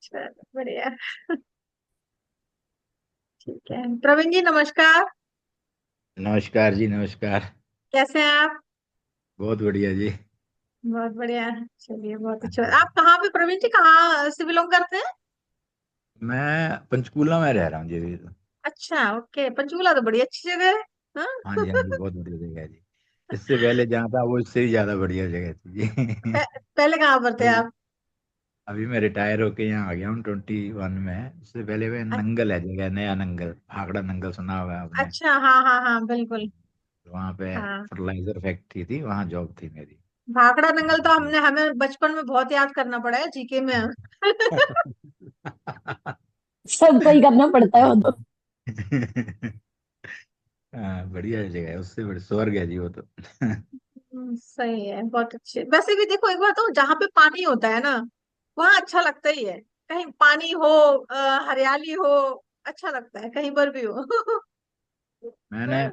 चलो बढ़िया। ठीक है, प्रवीण जी नमस्कार। नमस्कार जी, नमस्कार। कैसे हैं आप? बहुत बढ़िया जी। बहुत बढ़िया। चलिए, बहुत हाँ अच्छा। जी। आप कहाँ पे प्रवीण जी, कहाँ से बिलोंग करते हैं? मैं पंचकूला में रह रहा हूँ जी अभी तो। अच्छा, ओके, पंचकूला तो बड़ी अच्छी जगह है। हाँ। हाँ जी, हाँ जी, बहुत बढ़िया जगह है जी। इससे पहले जहाँ था वो इससे भी ज्यादा बढ़िया जगह थी जी। पहले कहाँ पर थे अभी आप? अभी मैं रिटायर होके यहाँ आ गया हूँ 21 में। उससे पहले मैं अ- नंगल है जगह, नया नंगल, भाखड़ा नंगल सुना होगा आपने। अच्छा, हाँ हाँ हाँ, बिल्कुल। वहाँ पे हाँ। फर्टिलाइजर फैक्ट्री थी, वहाँ जॉब थी मेरी। भाखड़ा नंगल तो हमने हमें बचपन में बहुत याद करना पड़ा है जीके में। सबको ही करना पड़ता है वो तो। हाँ, बढ़िया जगह है, उससे बड़ी स्वर्ग है जी वो तो। सही है, बहुत अच्छे। वैसे भी देखो, एक बात तो, जहाँ पे पानी होता है ना वहाँ अच्छा लगता ही है। कहीं पानी हो, हरियाली हो, अच्छा लगता है कहीं पर भी हो। मैंने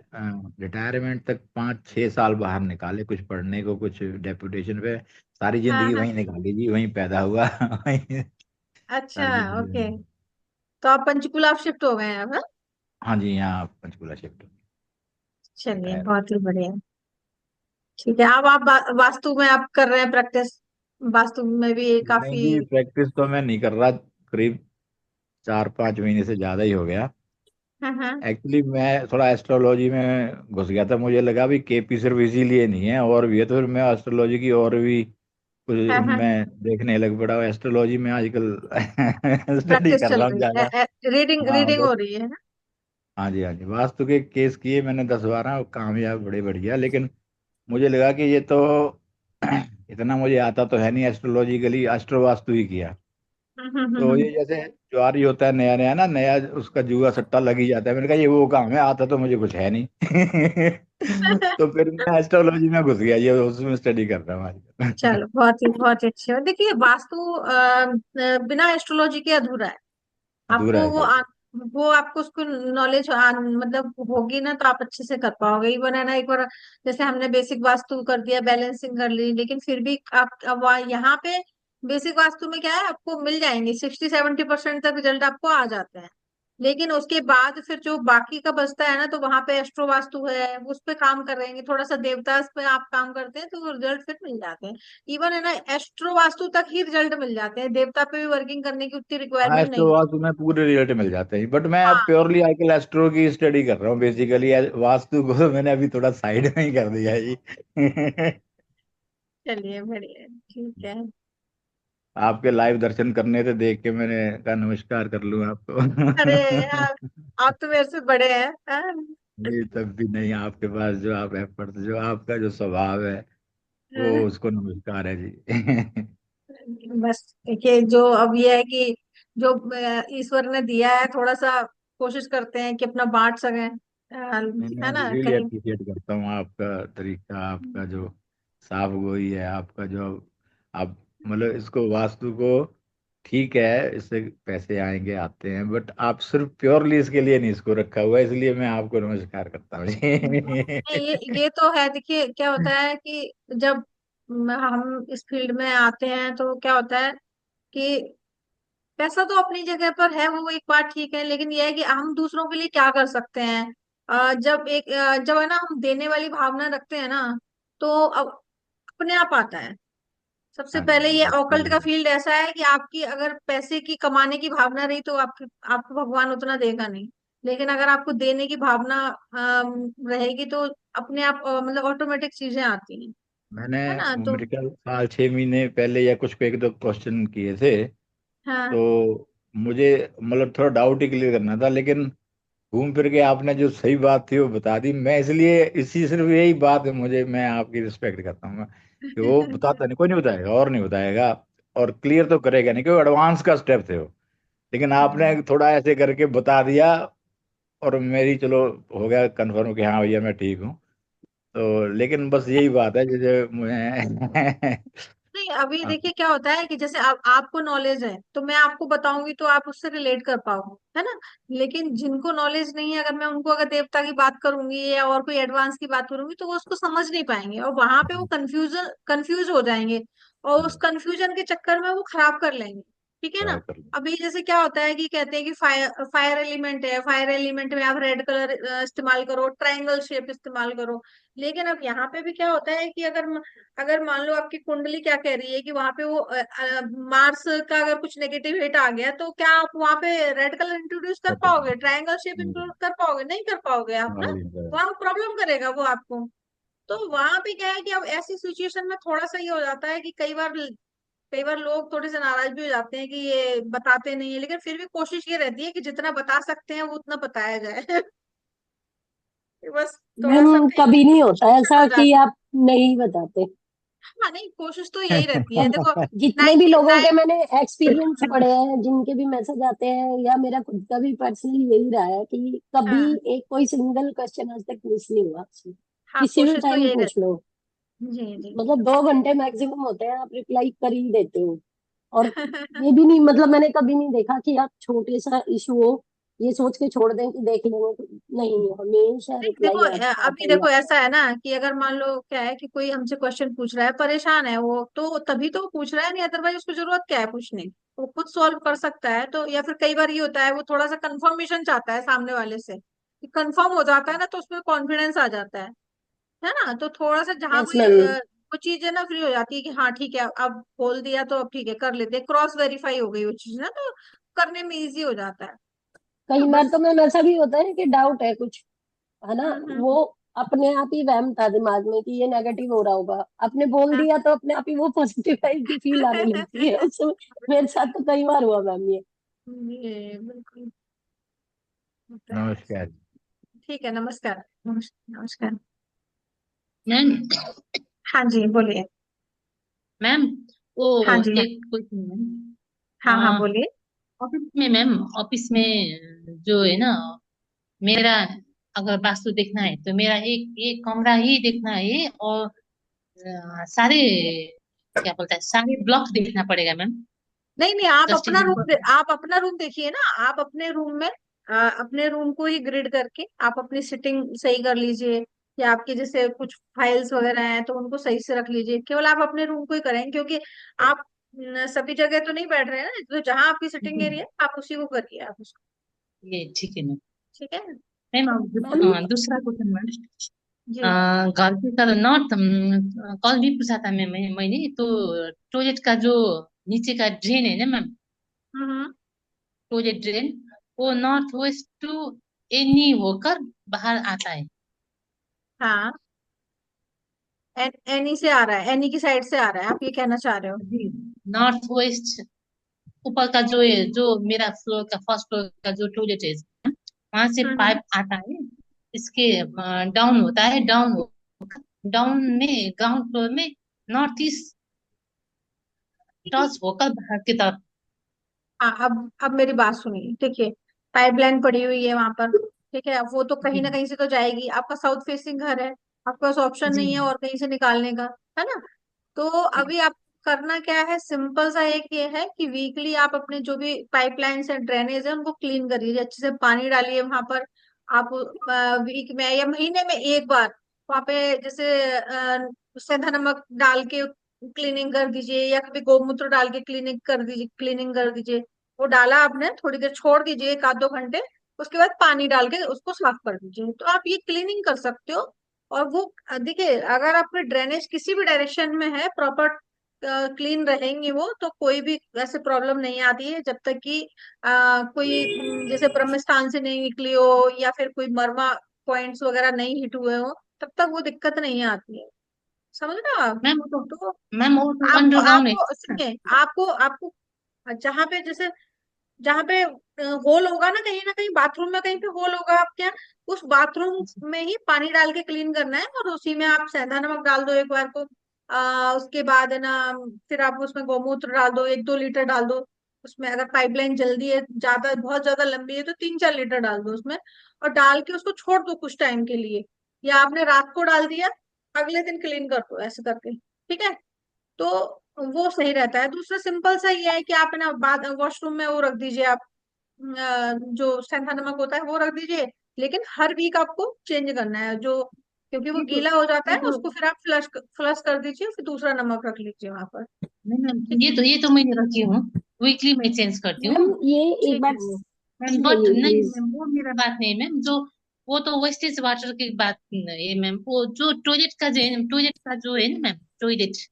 रिटायरमेंट तक 5-6 साल बाहर निकाले, कुछ पढ़ने को, कुछ डेपुटेशन पे। सारी हाँ जिंदगी हाँ। वहीं निकाली जी, वहीं पैदा हुआ। वहीं अच्छा। सारी जिंदगी ओके। वहीं। तो आप पंचकुला शिफ्ट हो गए हैं अब, हाँ? हाँ जी, यहाँ पंचकुला शिफ्ट चलिए, रिटायर। बहुत ही बढ़िया। ठीक है। अब आप वास्तु में आप कर रहे हैं प्रैक्टिस? वास्तु में भी नहीं काफी। जी, प्रैक्टिस तो मैं नहीं कर रहा, करीब 4-5 महीने से ज्यादा ही हो गया। हाँ हाँ एक्चुअली मैं थोड़ा एस्ट्रोलॉजी में घुस गया था, मुझे लगा भी केपी सिर्फ इसीलिए नहीं है और भी है, तो फिर मैं एस्ट्रोलॉजी की और भी कुछ हाँ हाँ। उनमें देखने लग पड़ा। एस्ट्रोलॉजी में आजकल स्टडी प्रैक्टिस कर चल रहा हूँ रही ज्यादा। है, रीडिंग हाँ रीडिंग बस। हो रही है ना? हाँ जी, हाँ जी, वास्तु के केस किए मैंने 10-12, कामयाब बड़े बढ़िया, लेकिन मुझे लगा कि ये तो इतना मुझे आता तो है नहीं एस्ट्रोलॉजिकली, एस्ट्रो वास्तु ही किया। तो हम्म। ये जैसे ज्वारी होता है नया नया ना, नया उसका जुआ सट्टा लग ही जाता है, मैंने कहा ये वो काम है, आता तो मुझे कुछ है नहीं। तो फिर मैं एस्ट्रोलॉजी में घुस गया, ये उसमें स्टडी कर रहा हूँ आजकल। चलो, बहुत ही अच्छी है। देखिए, वास्तु बिना एस्ट्रोलॉजी के अधूरा है। अधूरा आपको है सही। वो आपको उसको नॉलेज मतलब होगी ना, तो आप अच्छे से कर पाओगे। इवन है ना, एक बार जैसे हमने बेसिक वास्तु कर दिया, बैलेंसिंग कर ली, लेकिन फिर भी आप अब यहाँ पे बेसिक वास्तु में क्या है, आपको मिल जाएंगे 60-70% तक रिजल्ट आपको आ जाते हैं। लेकिन उसके बाद फिर जो बाकी का बचता है ना, तो वहां पे एस्ट्रो वास्तु है, उस पे काम कर रहेंगे, थोड़ा सा देवता पे आप काम करते हैं, तो रिजल्ट फिर मिल जाते हैं। इवन है ना, एस्ट्रो वास्तु तक ही रिजल्ट मिल जाते हैं, देवता पे भी वर्किंग करने की उतनी हाँ, रिक्वायरमेंट एस्ट्रो नहीं वास्तु में पूरे रिजल्ट मिल जाते हैं, बट मैं अब है। प्योरली आजकल एस्ट्रो की स्टडी कर रहा हूँ बेसिकली। वास्तु को तो मैंने अभी थोड़ा साइड में ही कर दिया है जी। चलिए, बढ़िया है, ठीक है। आपके लाइव दर्शन करने थे, देख के मैंने कहा नमस्कार कर लूँ अरे आपको। आप तो मेरे से बड़े हैं, हाँ? नहीं, तब भी नहीं, आपके पास जो आप एफर्ट, जो आपका जो स्वभाव है, वो उसको नमस्कार है जी। बस देखिए, जो अब ये है कि जो ईश्वर ने दिया है, थोड़ा सा कोशिश करते हैं कि अपना बांट सकें, नहीं, है मैं ना रियली कहीं। अप्रिशिएट करता हूँ आपका तरीका, आपका जो साफ गोई है, आपका जो आप मतलब इसको वास्तु को, ठीक है इससे पैसे आएंगे आते हैं, बट आप सिर्फ प्योरली इसके लिए नहीं इसको रखा हुआ है, इसलिए मैं आपको नमस्कार करता हूँ नहीं, जी। ये तो है। देखिए, क्या होता है कि जब हम इस फील्ड में आते हैं, तो क्या होता है कि पैसा तो अपनी जगह पर है, वो एक बात ठीक है, लेकिन यह है कि हम दूसरों के लिए क्या कर सकते हैं। जब है ना, हम देने वाली भावना रखते हैं ना, तो अब अपने आप आता है। सबसे हाँ जी, पहले हाँ ये जी, ऑकल्ट सही का है। फील्ड ऐसा है कि आपकी अगर पैसे की कमाने की भावना रही, तो आपको भगवान उतना देगा नहीं। लेकिन अगर आपको देने की भावना रहेगी, तो अपने आप मतलब ऑटोमेटिक चीजें आती हैं, मैंने है ना? तो मेरे ख्याल साल 6 महीने पहले या कुछ को एक दो क्वेश्चन किए थे, हाँ। तो मुझे मतलब थोड़ा डाउट ही क्लियर करना था, लेकिन घूम फिर के आपने जो सही बात थी वो बता दी। मैं इसलिए इसी सिर्फ यही बात है, मुझे, मैं आपकी रिस्पेक्ट करता हूँ कि वो बताता नहीं, कोई नहीं बताएगा और नहीं बताएगा, और क्लियर तो करेगा नहीं, क्योंकि एडवांस का स्टेप थे वो। लेकिन आपने थोड़ा ऐसे करके बता दिया, और मेरी चलो हो गया कंफर्म कि हाँ भैया मैं ठीक हूँ। तो लेकिन बस यही बात है जैसे मुझे। नहीं, अभी देखिए क्या होता है कि जैसे आपको नॉलेज है, तो मैं आपको बताऊंगी, तो आप उससे रिलेट कर पाओगे, है ना? लेकिन जिनको नॉलेज नहीं है, अगर मैं उनको अगर देवता की बात करूंगी या और कोई एडवांस की बात करूंगी, तो वो उसको समझ नहीं पाएंगे, और वहां पे वो कंफ्यूज हो जाएंगे, और उस कंफ्यूजन के चक्कर में वो खराब कर लेंगे। ठीक है ना? ट्राई कर लो। अभी जैसे क्या होता है कि कहते हैं कि फायर फायर एलिमेंट है, फायर एलिमेंट में आप रेड कलर इस्तेमाल करो, ट्रायंगल शेप इस्तेमाल करो। लेकिन अब यहाँ पे भी क्या होता है कि अगर मान लो आपकी कुंडली क्या कह रही है कि वहां पे वो मार्स का अगर कुछ नेगेटिव हिट आ गया, तो क्या आप वहां पे रेड कलर इंट्रोड्यूस कर खत्म। पाओगे, ट्रायंगल शेप इंट्रोड्यूस कर पाओगे? नहीं कर पाओगे आप ना। वहां प्रॉब्लम करेगा वो आपको। तो वहां पे क्या है कि अब ऐसी सिचुएशन में थोड़ा सा ये हो जाता है कि कई बार लोग थोड़े से नाराज भी हो जाते हैं कि ये बताते नहीं है, लेकिन फिर भी कोशिश ये रहती है कि जितना बता सकते हैं वो उतना बताया जाए। बस थोड़ा सा मैम, कभी नहीं होता टेंशन ऐसा हो कि जाती आप नहीं बताते। हाँ नहीं, कोशिश तो यही रहती है देखो। जितने भी 90 लोगों के मैंने एक्सपीरियंस पढ़े हैं, जिनके भी मैसेज आते हैं, या मेरा खुद का भी पर्सनली यही रहा है कि कभी हाँ एक कोई सिंगल क्वेश्चन आज तक मिस नहीं हुआ आपसे। हाँ, किसी भी कोशिश तो टाइम यही पूछ रहती लो, है। जी जी। मतलब 2 घंटे मैक्सिमम होते हैं, आप रिप्लाई कर ही देते हो। और ये भी नहीं, मतलब मैंने कभी नहीं देखा कि आप छोटे सा इशू हो ये सोच के छोड़ दें कि देख लेंगे तो, नहीं, हमेशा नहीं देखो, रिप्लाई आता अभी ही देखो आता है। ऐसा है ना कि अगर मान लो क्या है कि कोई हमसे क्वेश्चन पूछ रहा है, परेशान है वो, तो तभी तो वो पूछ रहा है, नहीं अदरवाइज उसको जरूरत क्या है पूछने की? वो खुद सॉल्व कर सकता है। तो या फिर कई बार ये होता है वो थोड़ा सा कंफर्मेशन चाहता है सामने वाले से, कि कंफर्म हो जाता है ना तो उसमें कॉन्फिडेंस आ जाता है ना? तो थोड़ा सा जहाँ यस कोई मैम। वो चीज है ना फ्री हो जाती है कि हाँ ठीक है, अब बोल दिया तो अब ठीक है कर लेते, क्रॉस वेरीफाई हो गई वो चीज ना, तो करने में इजी हो जाता है। कई हाँ, बार बस। तो मैम ऐसा भी होता है कि डाउट है कुछ, है ना, वो हम्म। अपने आप ही वहम था दिमाग में कि ये नेगेटिव हो रहा होगा, आपने बोल हाँ। दिया तो अपने आप ही वो पॉजिटिव की फील आने लगती है उसमें। मेरे साथ तो कई बार हुआ मैम ये। ये बिल्कुल होता है। नमस्कार। ठीक है, नमस्कार। नमस्कार। मैम। हाँ जी, बोलिए। मैम, वो हाँ जी, हाँ। एक क्वेश्चन मैम। हाँ हाँ, बोलिए। ऑफिस में मैम, ऑफिस में जो है ना, मेरा अगर वास्तु देखना है तो मेरा एक कमरा ही देखना है, और सारे क्या बोलता है, सारे ब्लॉक देखना पड़ेगा मैम। नहीं नहीं, आप जस्ट अपना रूम आप अपना रूम देखिए ना। आप अपने रूम में अपने रूम को ही ग्रिड करके आप अपनी सिटिंग सही कर लीजिए, या आपके जैसे कुछ फाइल्स वगैरह हैं तो उनको सही से रख लीजिए। केवल आप अपने रूम को ही करें, क्योंकि आप सभी जगह तो नहीं बैठ रहे हैं ना, तो जहां आपकी सिटिंग एरिया आप उसी को करिए आप उसको। ये ठीक है मैम। ठीक है। मैम, अब मैम दूसरा क्वेश्चन मैम। जी। घर के तर नॉर्थ कल भी पूछा था मैंने तो, टॉयलेट का जो नीचे का ड्रेन है ना मैम, हम्म। टॉयलेट ड्रेन, वो नॉर्थ वेस्ट टू एनी होकर बाहर आता है। हाँ, एनी से आ रहा है, एनी की साइड से आ रहा है, आप ये कहना चाह रहे हो? जी, नॉर्थ वेस्ट। ऊपर का जो है, जो मेरा फ्लोर का फर्स्ट फ्लोर का जो टॉयलेट है, वहां से हम्म। पाइप आता है, इसके डाउन होता है, डाउन में ग्राउंड फ्लोर में नॉर्थ ईस्ट टच होकर बाहर की तरफ। हाँ, अब मेरी बात सुनिए, देखिए पाइपलाइन पड़ी हुई है वहां पर, ठीक है, अब वो तो कहीं जी ना कहीं से तो जाएगी। आपका साउथ फेसिंग घर है, आपके पास ऑप्शन जी नहीं है और कहीं से निकालने का, है ना? तो अभी आप करना क्या है, सिंपल सा एक ये है कि वीकली आप अपने जो भी पाइपलाइन है, ड्रेनेज है, उनको क्लीन करिए, अच्छे से पानी डालिए वहां पर। आप वीक में या महीने में एक बार वहां पे जैसे सेंधा नमक डाल के क्लीनिंग कर दीजिए, या कभी गोमूत्र डाल के क्लीनिंग कर दीजिए। वो डाला आपने, थोड़ी देर छोड़ दीजिए, 1 आध 2 घंटे, उसके बाद पानी डाल के उसको साफ कर दीजिए, तो आप ये क्लीनिंग कर सकते हो। और वो देखिए, अगर आपकी ड्रेनेज किसी भी डायरेक्शन में है, प्रॉपर क्लीन रहेंगी वो, तो कोई भी ऐसे प्रॉब्लम नहीं आती है, जब तक कि कोई जैसे ब्रह्म स्थान से नहीं निकली हो, या फिर कोई मर्मा पॉइंट्स वगैरह नहीं हिट हुए हो, तब तक वो दिक्कत नहीं आती है। समझ रहे हो आप? मैम, तो वो तो आपको अंडरग्राउंड है आपको ना? सुनिए, आपको आपको जहाँ पे जैसे जहाँ पे होल होगा ना कहीं बाथरूम में कहीं पे होल होगा, आप क्या उस बाथरूम में ही पानी डाल के क्लीन करना है, और उसी में आप सेंधा नमक डाल दो एक बार को। उसके बाद है ना, फिर आप उसमें गौमूत्र डाल दो, 1 2 लीटर डाल दो उसमें। अगर पाइपलाइन जल्दी है, ज्यादा बहुत ज्यादा लंबी है, तो 3 4 लीटर डाल दो उसमें, और डाल के उसको छोड़ दो कुछ टाइम के लिए। या आपने रात को डाल दिया, अगले दिन क्लीन कर दो ऐसे करके, ठीक है? तो वो सही रहता है। दूसरा सिंपल सा ये है कि आप है ना बाद वॉशरूम में वो रख दीजिए आप, जो सेंधा नमक होता है वो रख दीजिए। लेकिन हर वीक आपको चेंज करना है जो, क्योंकि वो ये तो गीला हो जाता ये है, तो उसको फिर आप फ्लश कर दीजिए, फिर दूसरा नमक रख लीजिए वहां पर। नहीं मैम, ठीक है। ये तो मैं रखी हूँ, वीकली मैं चेंज करती मैम हूँ। ये एक ठीक है बात वो मैम, बट सुनिए नहीं प्लीज। मैम, वो मेरा बात नहीं मैम, जो वो तो वेस्टेज वाटर की बात नहीं है मैम। वो जो टॉयलेट का जो है, टॉयलेट का जो है ना मैम, टॉयलेट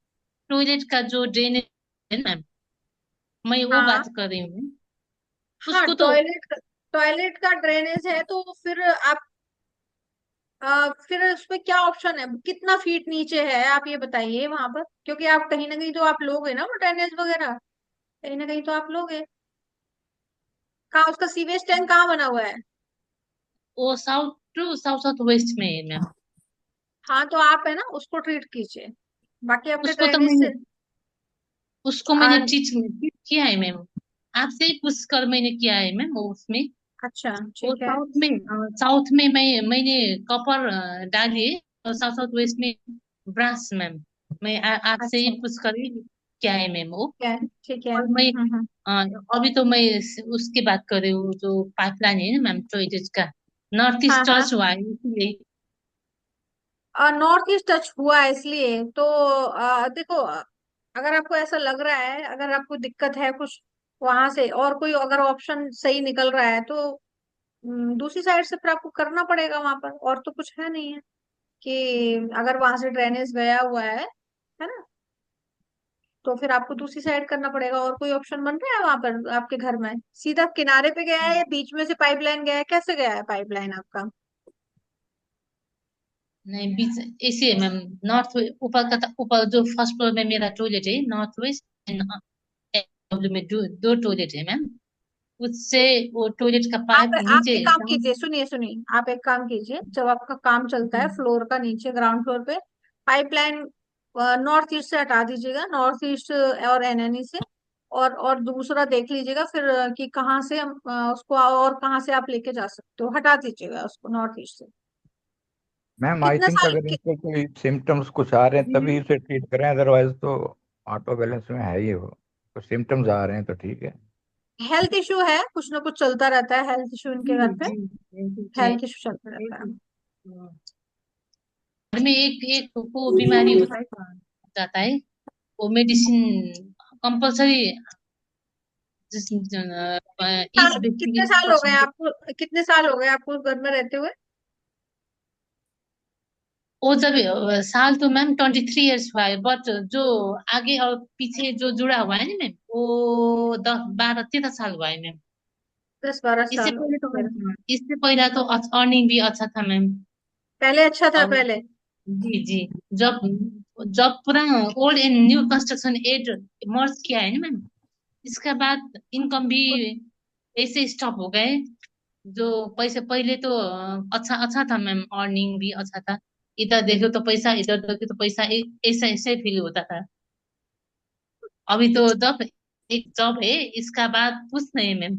टॉयलेट का जो ड्रेन है ना मैम, मैं वो हाँ बात कर रही हूँ मैम। हाँ, उसको तो टॉयलेट का ड्रेनेज है तो फिर आप फिर उसमें क्या ऑप्शन है, कितना फीट नीचे है आप ये बताइए वहां पर, क्योंकि आप कहीं ना कहीं तो आप लोगे ना वो ड्रेनेज वगैरह, कहीं ना कहीं तो आप लोगे। कहाँ उसका सीवेज टैंक कहाँ बना हुआ है? वो south to south south west में है मैम। हाँ, तो आप है ना उसको ट्रीट कीजिए। बाकी आपके उसको तो ड्रेनेज मैंने से उसको आ, मैंने टीच किया है मैम। आपसे ही पूछ कर मैंने किया है मैम वो उसमें। अच्छा वो ठीक है। साउथ में मैंने कॉपर डाली है, और साउथ साउथ वेस्ट में ब्रास मैम। मैं आपसे ही अच्छा पूछ कर ही किया है मैम वो। ठीक है ठीक है। और मैं अभी तो मैं उसकी बात कर रही हूँ जो पाइपलाइन है ना मैम टॉयलेट का, नॉर्थ हाँ ईस्ट हाँ। टच हुआ है इसलिए। नॉर्थ ईस्ट टच हुआ है इसलिए तो देखो, अगर आपको ऐसा लग रहा है, अगर आपको दिक्कत है कुछ वहां से, और कोई अगर ऑप्शन सही निकल रहा है तो दूसरी साइड से फिर आपको करना पड़ेगा वहां पर, और तो कुछ है नहीं है कि अगर वहां से ड्रेनेज गया हुआ है ना, तो फिर आपको दूसरी साइड करना पड़ेगा। और कोई ऑप्शन बन रहा है वहां पर आपके घर में? सीधा किनारे पे गया है या बीच में से पाइपलाइन गया है, कैसे गया है पाइपलाइन आपका? नहीं बीच ऐसे है मैम। नॉर्थ ऊपर का ऊपर जो फर्स्ट फ्लोर में मेरा टॉयलेट है नॉर्थ वेस्ट, में दो टॉयलेट है मैम। उससे वो टॉयलेट का आप पाइप आप नीचे एक काम डाउन। कीजिए, सुनिए सुनिए, आप एक काम कीजिए, जब आपका काम चलता है फ्लोर का नीचे ग्राउंड फ्लोर पे, पाइपलाइन नॉर्थ ईस्ट से हटा दीजिएगा, नॉर्थ ईस्ट और एनएनई से। और दूसरा देख लीजिएगा फिर कि कहाँ से हम उसको, और कहाँ से आप लेके जा सकते हो, हटा दीजिएगा उसको नॉर्थ ईस्ट से। मैम आई कितने थिंक साल अगर इनको कोई सिम्टम्स कुछ आ रहे हैं तभी इसे ट्रीट करें, अदरवाइज तो ऑटो बैलेंस में है ही वो। तो सिम्टम्स आ रहे हैं तो ठीक है। हेल्थ इशू है, कुछ ना कुछ चलता रहता है हेल्थ इशू इनके घर जी पे, जी जी। हेल्थ इशू चलता रहता है। घर में एक एक को बीमारी होता है जाता है, वो मेडिसिन कंपलसरी ईच व्यक्ति कितने साल हो गए पर्सन। आपको, कितने साल हो गए आपको उस घर में रहते हुए? वो जब साल तो मैम 23 इयर्स हुआ है, बट जो आगे और पीछे जो जुड़ा हुआ है ना मैम वो 10 12 13 साल हुआ है मैम। 10 12 साल हो गए फिर। इससे पहला तो अर्निंग भी अच्छा था मैम। पहले अच्छा था और पहले? जी जी, जब जब पूरा old and new construction add merge किया है ना मैम, इसके बाद इनकम भी ऐसे स्टॉप हो गए। जो पैसे पहले तो अच्छा अच्छा था मैम, अर्निंग भी अच्छा था। इधर देखो तो पैसा, इधर देखो तो पैसा, ऐसा ऐसे फील होता था। अभी तो जब एक जॉब है, इसका बाद कुछ नहीं है मैम।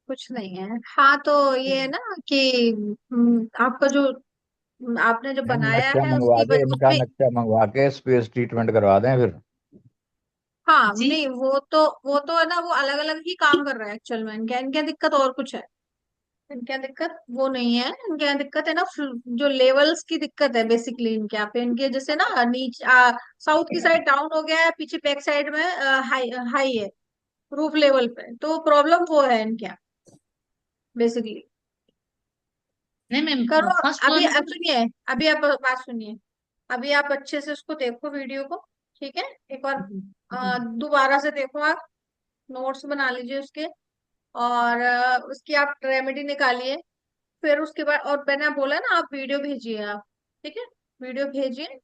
कुछ नहीं है, हाँ तो ये है ना कि आपका जो आपने जो मैम बनाया नक्शा है मंगवा उसकी दे, इनका उसमें। नक्शा मंगवा के स्पेस ट्रीटमेंट करवा दें फिर। हाँ जी नहीं, वो तो है ना, वो अलग अलग ही काम कर रहा है एक्चुअल में। इनके इनके यहाँ दिक्कत और कुछ है, इनके यहाँ दिक्कत वो नहीं है, इनके यहाँ दिक्कत है ना जो लेवल्स की दिक्कत है बेसिकली इनके यहाँ पे। इनके जैसे ना नीच साउथ की साइड डाउन हो गया है, पीछे बैक साइड में हाई हाई है, रूफ लेवल पे, तो प्रॉब्लम वो है इनके यहाँ बेसिकली। नहीं मैम, करो, फर्स्ट फ्लोर अभी में अब सुनिए, अभी आप बात सुनिए, अभी आप अच्छे से उसको देखो वीडियो को, ठीक है? एक बार दोबारा से देखो आप, नोट्स बना लीजिए उसके, और उसकी आप रेमेडी निकालिए। फिर उसके बाद, और मैंने बोला ना, आप वीडियो भेजिए आप, ठीक है? वीडियो भेजिए,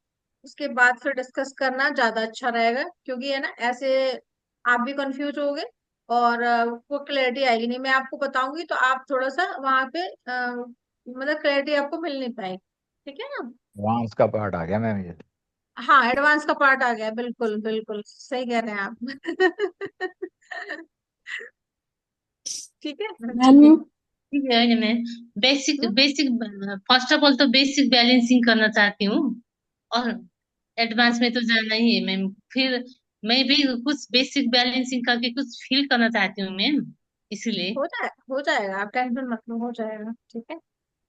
उसके बाद फिर डिस्कस करना ज्यादा अच्छा रहेगा, क्योंकि है ना ऐसे आप भी कंफ्यूज होगे, और वो क्लैरिटी आएगी नहीं। मैं आपको बताऊंगी तो आप थोड़ा सा वहां पे मतलब क्लैरिटी आपको मिल नहीं पाएगी, ठीक है ना? एडवांस का पार्ट आ गया मैम ये। हाँ एडवांस का पार्ट आ गया, बिल्कुल बिल्कुल सही कह रहे हैं आप। ठीक है। ठीक है। मैम ठीक है मैं basic hmm, basic first of all तो बेसिक बैलेंसिंग करना चाहती हूँ, और एडवांस में तो जाना ही है मैम। फिर मैं भी कुछ बेसिक बैलेंसिंग करके कुछ फील करना चाहती हूँ मैम, इसलिए हो जाएगा, आप टेंशन मत लो, हो जाएगा, ठीक है।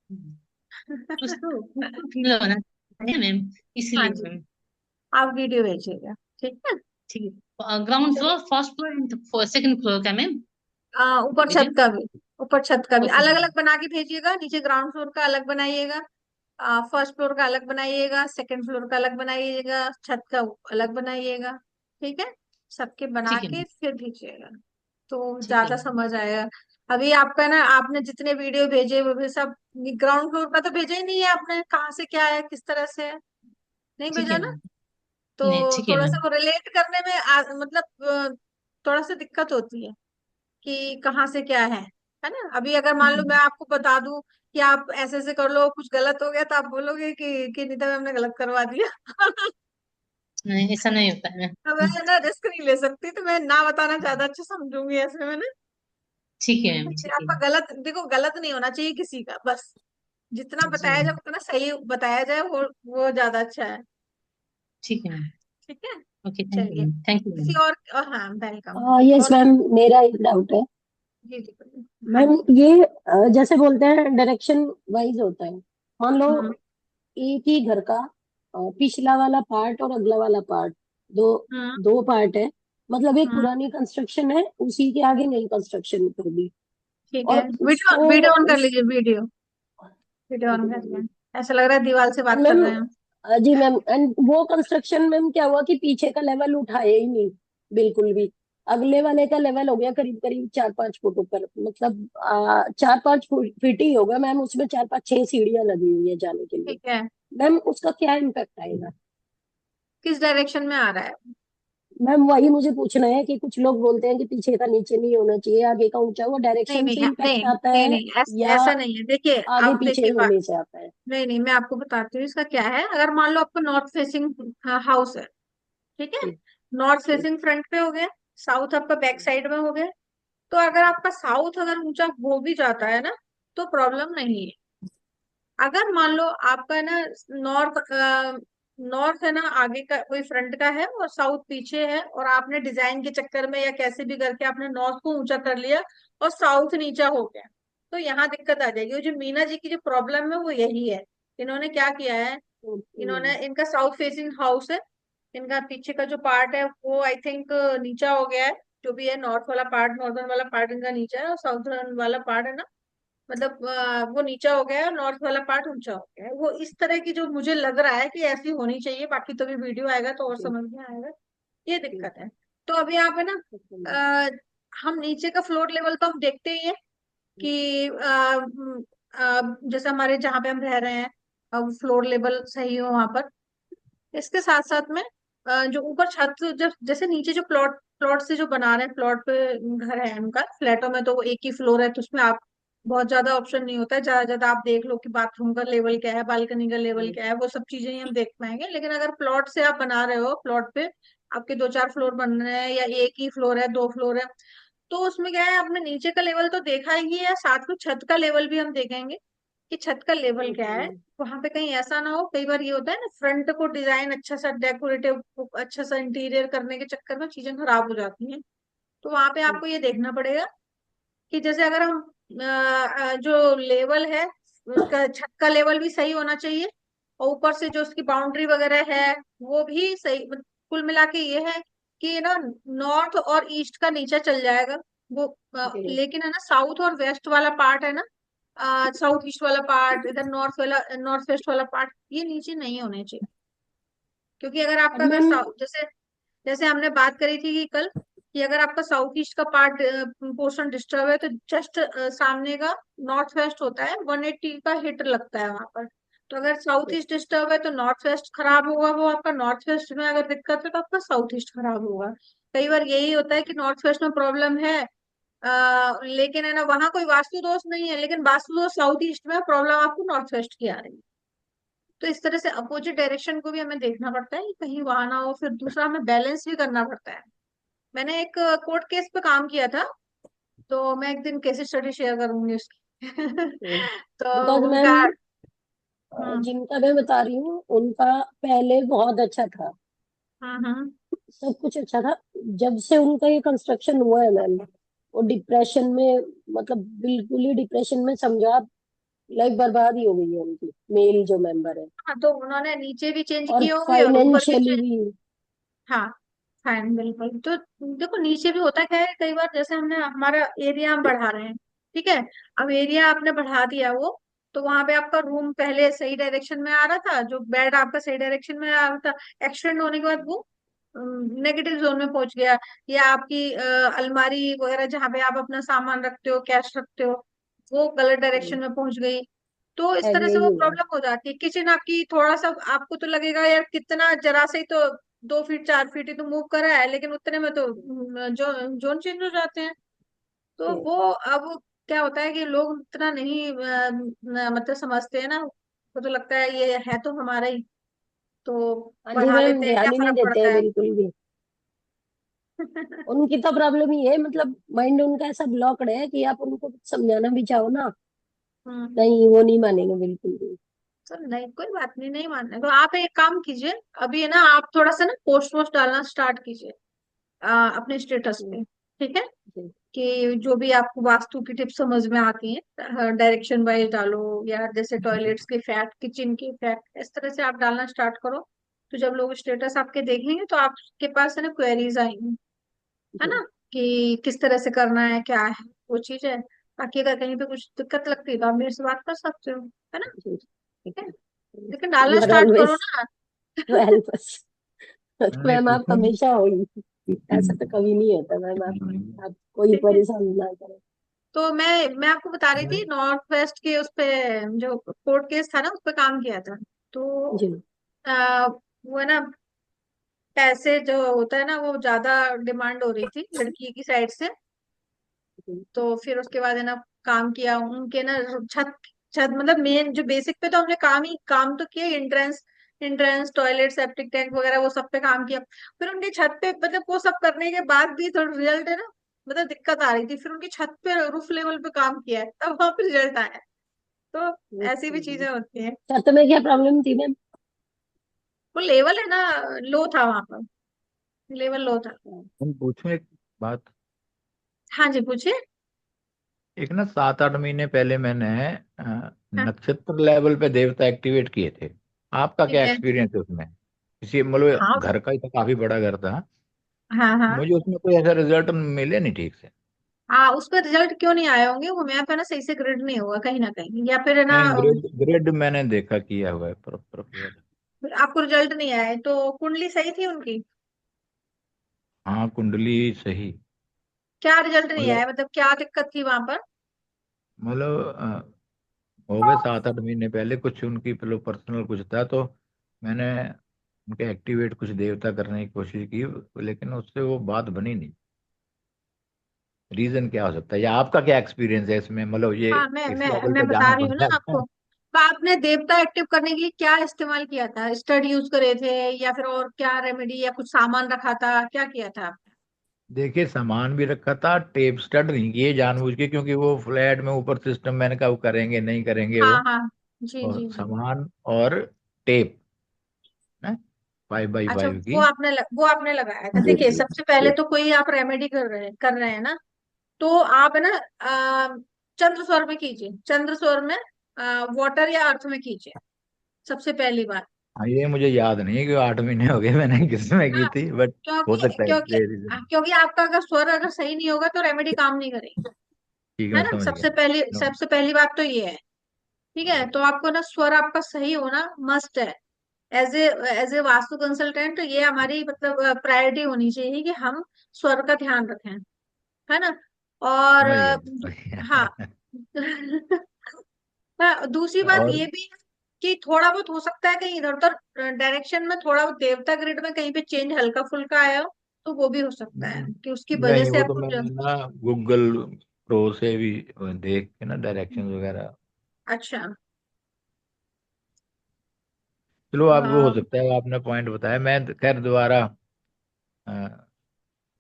कुछ तो फील होना चाहिए मैम, हाँ इसलिए जी, मैम। आप वीडियो भेजिएगा, ठीक है। ठीक है, ग्राउंड चलिए, floor, first floor, second floor का मैम ऊपर छत वीडियो। का भी, ऊपर छत का भी ओके अलग मैम। अलग बना के भेजिएगा, नीचे ग्राउंड फ्लोर का अलग बनाइएगा, फर्स्ट फ्लोर का अलग बनाइएगा, सेकंड फ्लोर का अलग बनाइएगा, छत का अलग बनाइएगा, ठीक है? सबके बना ठीक है के मैम। फिर भेजिएगा, तो ठीक है ज्यादा मैम। समझ आएगा। अभी आपका ना, आपने जितने वीडियो भेजे वो भी सब ग्राउंड फ्लोर का तो भेजा ही नहीं है आपने, कहाँ से क्या है किस तरह से है, नहीं ठीक भेजा है ना? मैम। नहीं तो ठीक है थोड़ा सा मैम। वो रिलेट करने में मतलब थोड़ा सा दिक्कत होती है कि कहाँ से क्या है ना? अभी अगर मान ठीक है लो मैं मैम। आपको बता दूं कि आप ऐसे ऐसे कर लो, कुछ गलत हो गया, तो आप बोलोगे कि नीता मैम ने गलत करवा दिया। नहीं, ऐसा नहीं होता है मैम। अब मैं ना रिस्क नहीं ले सकती, तो मैं ना बताना ज्यादा अच्छा समझूंगी ऐसे में ना। ठीक है मैम, कि ठीक है। आपका गलत, देखो गलत नहीं होना चाहिए किसी का, बस जितना जी बताया जाए मैम, उतना सही बताया जाए, वो ज्यादा अच्छा है। ठीक है मैम। ठीक है। ओके, थैंक यू चलिए, मैम, थैंक यू किसी मैम। और हाँ, वेलकम। यस और मैम, मेरा एक डाउट है जी जी, हाँ मैम। जी। ये जैसे बोलते हैं डायरेक्शन वाइज होता है। मान लो हम्म एक ही घर का पिछला वाला पार्ट और अगला वाला पार्ट, दो हम्म दो पार्ट है। मतलब एक हम्म। पुरानी कंस्ट्रक्शन है, उसी के आगे नई कंस्ट्रक्शन कर दी। ठीक है, और वीडियो उसको वीडियो ऑन कर उस लीजिए, वीडियो वीडियो ऑन कर लिया। ऐसा लग रहा है दीवार से बात कर मैम, रहे हैं। जी मैम, एंड वो कंस्ट्रक्शन मैम क्या हुआ कि पीछे का लेवल उठाया ही नहीं बिल्कुल भी। अगले वाले का लेवल हो गया करीब करीब 4-5 फुट ऊपर, मतलब 4-5 फीट ही होगा मैम। उसमें 4-5-6 सीढ़ियां लगी हुई है जाने के लिए। ठीक है, मैम उसका क्या इम्पैक्ट आएगा? किस डायरेक्शन में आ रहा है? मैम वही मुझे पूछना है कि कुछ लोग बोलते हैं कि पीछे का नीचे नहीं होना चाहिए, आगे का ऊंचा, वो नहीं डायरेक्शन नहीं से इम्पैक्ट नहीं आता नहीं है नहीं, या ऐसा नहीं है, देखिए आगे आप पीछे देखिए होने से आता है? नहीं नहीं, मैं आपको बताती हूँ इसका क्या है। अगर मान लो आपका नॉर्थ फेसिंग हाउस है, ठीक है, ठीक नॉर्थ ठीक फेसिंग फ्रंट पे हो गया, साउथ आपका बैक साइड में हो गया। तो अगर आपका साउथ अगर ऊंचा हो भी जाता है ना, तो प्रॉब्लम नहीं है। अगर मान लो आपका ना नॉर्थ नॉर्थ है ना आगे का, कोई फ्रंट का है और साउथ पीछे है, और आपने डिजाइन के चक्कर में या कैसे भी करके आपने नॉर्थ को ऊंचा कर लिया और साउथ नीचा हो गया, तो यहाँ दिक्कत आ जाएगी। वो जो मीना जी की जो प्रॉब्लम है वो यही है। इन्होंने क्या किया है, इन्होंने, इनका साउथ फेसिंग हाउस है, इनका पीछे का जो पार्ट है वो आई थिंक नीचा हो गया है। जो भी है, नॉर्थ वाला पार्ट, नॉर्दर्न वाला पार्ट इनका नीचा है, और साउथर्न वाला पार्ट है ना, मतलब वो नीचा हो गया है और नॉर्थ वाला पार्ट ऊंचा हो गया है। वो इस तरह की जो मुझे लग रहा है कि ऐसी होनी चाहिए, बाकी तो भी वीडियो आएगा तो और ठीक समझ में आएगा। ये ठीक दिक्कत है। तो अभी आप है ना, ठीक हम नीचे का फ्लोर लेवल तो हम देखते ही है कि जैसे हमारे जहाँ पे हम रह रहे हैं, अब फ्लोर लेवल सही हो वहां पर। इसके साथ साथ में जो ऊपर छत, जब जैसे नीचे जो प्लॉट प्लॉट से जो बना रहे हैं, प्लॉट पे घर है उनका, फ्लैटों में तो वो एक ही फ्लोर है, तो उसमें आप बहुत ज्यादा ऑप्शन नहीं होता है। ज्यादा ज्यादा आप देख लो कि बाथरूम का लेवल क्या है, बालकनी का लेवल क्या है, वो सब चीजें ही हम देख पाएंगे। लेकिन अगर प्लॉट से आप बना रहे हो, प्लॉट पे आपके 2-4 फ्लोर बन रहे हैं, या एक ही फ्लोर है, 2 फ्लोर है, तो उसमें क्या है, आपने नीचे का लेवल तो देखा ही है, साथ में छत का लेवल भी हम देखेंगे कि छत का लेवल क्या है। वहां पे कहीं ऐसा ना हो, कई बार ये होता है ना, फ्रंट को डिजाइन अच्छा सा डेकोरेटिव, अच्छा सा इंटीरियर करने के चक्कर में चीजें खराब हो जाती हैं। तो वहां पे आपको ये देखना पड़ेगा कि जैसे अगर हम जो लेवल है, उसका छत का लेवल भी सही होना चाहिए, और ऊपर से जो उसकी बाउंड्री वगैरह है वो भी सही, कुल मिला के ये है कि ना, नॉर्थ और ईस्ट का नीचे चल जाएगा वो, लेकिन है ना साउथ और वेस्ट वाला पार्ट है ना, साउथ ईस्ट वाला पार्ट, इधर नॉर्थ वाला, नॉर्थ वेस्ट वाला पार्ट, ये नीचे नहीं होने चाहिए। क्योंकि अगर आपका, अगर मैम साउथ, जैसे जैसे हमने बात करी थी कि कल, कि अगर आपका साउथ ईस्ट का पार्ट पोर्शन डिस्टर्ब है, तो जस्ट सामने का नॉर्थ वेस्ट होता है, 180 का हिट लगता है वहां पर। तो अगर साउथ ईस्ट डिस्टर्ब है तो नॉर्थ वेस्ट खराब होगा, वो आपका नॉर्थ वेस्ट में अगर दिक्कत है तो आपका साउथ ईस्ट खराब होगा। कई बार यही होता है कि नॉर्थ वेस्ट में प्रॉब्लम है, लेकिन है ना वहां कोई वास्तु दोष नहीं है, लेकिन वास्तु दोष साउथ ईस्ट में, प्रॉब्लम आपको नॉर्थ वेस्ट की आ रही है। तो इस तरह से अपोजिट डायरेक्शन को भी हमें देखना पड़ता है कि कहीं वहां ना हो। फिर दूसरा, हमें बैलेंस भी करना पड़ता है। मैंने एक कोर्ट केस पे काम किया था, तो मैं एक दिन केस स्टडी शेयर करूंगी उसकी। तो बिकॉज उनका, मैम हम्म जिनका मैं बता रही हूँ उनका पहले बहुत अच्छा था, हम्म। सब कुछ अच्छा था। जब से उनका ये कंस्ट्रक्शन हुआ है मैम, वो डिप्रेशन में, मतलब बिल्कुल ही डिप्रेशन में, समझा लाइफ बर्बाद ही हो गई है उनकी, मेल जो मेंबर है। हाँ, तो उन्होंने नीचे भी चेंज और किए होंगे और ऊपर भी फाइनेंशियली चेंज। भी। हाँ, फाइन, बिल्कुल। तो देखो नीचे भी होता क्या है, कई बार जैसे हमने हमारा एरिया हम बढ़ा रहे हैं, ठीक है, अब एरिया आपने बढ़ा दिया वो, तो वहां पे आपका रूम पहले सही डायरेक्शन में आ रहा था, जो बेड आपका सही डायरेक्शन में आ रहा था, एक्सटेंड होने के बाद वो नेगेटिव जोन में पहुंच गया। या आपकी अलमारी वगैरह जहाँ पे आप अपना सामान रखते हो, कैश रखते हो, वो गलत डायरेक्शन में पहुंच गई। तो इस तरह ऐसे से ही वो हुआ। प्रॉब्लम हो जाती है। किचन आपकी थोड़ा सा, आपको तो लगेगा यार कितना जरा से ही तो 2 फीट 4 फीट ही तो मूव करा है, लेकिन उतने में तो जो जोन चेंज हो जाते हैं। तो ठीक। वो अब क्या होता है कि लोग इतना नहीं मतलब समझते हैं ना, वो तो लगता है ये है तो हमारा ही। तो हाँ जी बढ़ा मैम, लेते हैं, क्या ध्यान ही नहीं फर्क देते पड़ता हैं है। बिल्कुल भी। उनकी तो प्रॉब्लम ही है, मतलब माइंड उनका ऐसा ब्लॉक्ड है कि आप उनको कुछ समझाना भी चाहो ना, हम्म। नहीं वो नहीं मानेंगे बिल्कुल भी। तो नहीं, कोई बात नहीं, नहीं मानना तो आप एक काम कीजिए, अभी है ना आप थोड़ा सा ना पोस्ट वोस्ट डालना स्टार्ट कीजिए अपने स्टेटस जी। पे। ठीक है, जी। कि जो भी आपको वास्तु की टिप्स समझ में आती हैं डायरेक्शन वाइज डालो, या जैसे टॉयलेट्स के फैक्ट, किचन के फैक्ट, इस तरह से आप डालना स्टार्ट करो। तो जब लोग स्टेटस आपके देखेंगे तो आपके पास है ना क्वेरीज आएंगी, है जी। ना, कि किस तरह से करना है, क्या है वो चीज है। बाकी अगर कहीं पे कुछ दिक्कत लगती है तो आप मेरे से बात कर सकते हो, है ना। जी। ठीक है, लेकिन डालना यू आर स्टार्ट करो ऑलवेज ना। To help us. तो मैंने मैम आप पूछूं? हमेशा हो ही, ऐसा तो कभी नहीं होता मैम, आप कोई ठीक है, परेशान ना करें। तो मैं आपको बता रही थी नॉर्थ वेस्ट के उस पे, जो कोर्ट केस था ना उस पे काम किया था। तो जी। आ, वो है ना, पैसे जो होता है ना वो ज्यादा डिमांड हो रही थी लड़की की साइड से। जी। तो फिर उसके बाद है ना काम किया उनके ना, छत छत मतलब मेन जो बेसिक पे तो हमने काम तो किया, entrance entrance toilet septic tank वगैरह वो सब पे काम किया। फिर उनकी छत पे मतलब वो सब करने के बाद भी थोड़ा रिजल्ट है ना, मतलब दिक्कत आ रही थी, फिर उनकी छत पे रूफ लेवल पे काम किया है तब वहां पे रिजल्ट आया है। तो ऐसी भी चीजें होती हैं। छत में क्या प्रॉब्लम थी मैम? वो लेवल है ना, लो था वहां पर, लेवल लो था। हम पूछूं एक बात? हाँ जी, पूछिए। एक ना 7-8 महीने पहले मैंने हाँ, नक्षत्र लेवल पे देवता एक्टिवेट किए थे। आपका ठीक क्या है। एक्सपीरियंस है उसमें? किसी मतलब हाँ घर का ही था, काफी बड़ा घर था। हाँ हाँ मुझे उसमें कोई ऐसा रिजल्ट मिले नहीं ठीक से। हाँ, उस पर रिजल्ट क्यों नहीं आए होंगे, वो मैप है ना सही से ग्रिड नहीं होगा कहीं ना कहीं, या फिर है ना नहीं, ग्रेड ग्रेड मैंने देखा, किया हुआ है प्रॉपर ग्रेड। आपको रिजल्ट नहीं आया है, तो कुंडली सही थी उनकी? हाँ, कुंडली सही। क्या रिजल्ट नहीं मतलब आया, मतलब क्या दिक्कत थी वहां पर? हो गए 7-8 महीने पहले, कुछ उनकी पर्सनल कुछ था, तो मैंने उनके एक्टिवेट कुछ देवता करने की कोशिश की, लेकिन उससे वो बात बनी नहीं। रीजन क्या हो सकता है, या आपका क्या एक्सपीरियंस है इसमें? मतलब ये हाँ, मैं इस मैं लेवल मैं पे बता जाना रही पड़ हूँ ना जाता आपको। है। तो आपने देवता एक्टिव करने के लिए क्या इस्तेमाल किया था, स्टड यूज करे थे या फिर और क्या रेमेडी, या कुछ सामान रखा था, क्या किया था आपने? देखिए, सामान भी रखा था, टेप स्टड नहीं किए जानबूझ के, क्योंकि वो फ्लैट में ऊपर सिस्टम, मैंने कहा वो करेंगे नहीं करेंगे हाँ वो। हाँ, जी और जी जी। सामान और टेप है, 5 बाई अच्छा, 5 की। वो आपने लगाया था। जी देखिए, जी। सबसे पहले तो कोई आप रेमेडी कर रहे हैं ना, तो आप है ना चंद्र स्वर में कीजिए, चंद्र स्वर में वाटर या अर्थ में कीजिए, सबसे पहली बात। हाँ, ये मुझे याद नहीं है कि 8 महीने हो गए मैंने किस में की हाँ, थी, बट हो क्योंकि सकता है क्योंकि ये रीजन। क्योंकि आपका अगर स्वर अगर सही नहीं होगा तो रेमेडी काम नहीं करेगी, ठीक है, है मैं ना। समझ गया। सबसे पहली बात तो ये है। ठीक है, तो आपको ना स्वर आपका सही होना मस्ट है। As a as a vastu consultant ये हमारी मतलब प्रायोरिटी होनी चाहिए कि हम स्वर का ध्यान रखें, है ना। और समझ गया, समझ हाँ। गया। हाँ, दूसरी बात और ये भी है कि थोड़ा बहुत हो सकता है कहीं इधर उधर डायरेक्शन में थोड़ा बहुत देवता ग्रिड में कहीं पे चेंज हल्का फुल्का आया हो, तो वो भी हो सकता है कि उसकी वजह नहीं, से वो तो आपको मैंने ना गूगल प्रो से भी देख के ना डायरेक्शन वगैरह। अच्छा। चलो, आप वो हो हाँ, सकता है, आपने पॉइंट बताया, मैं खैर दोबारा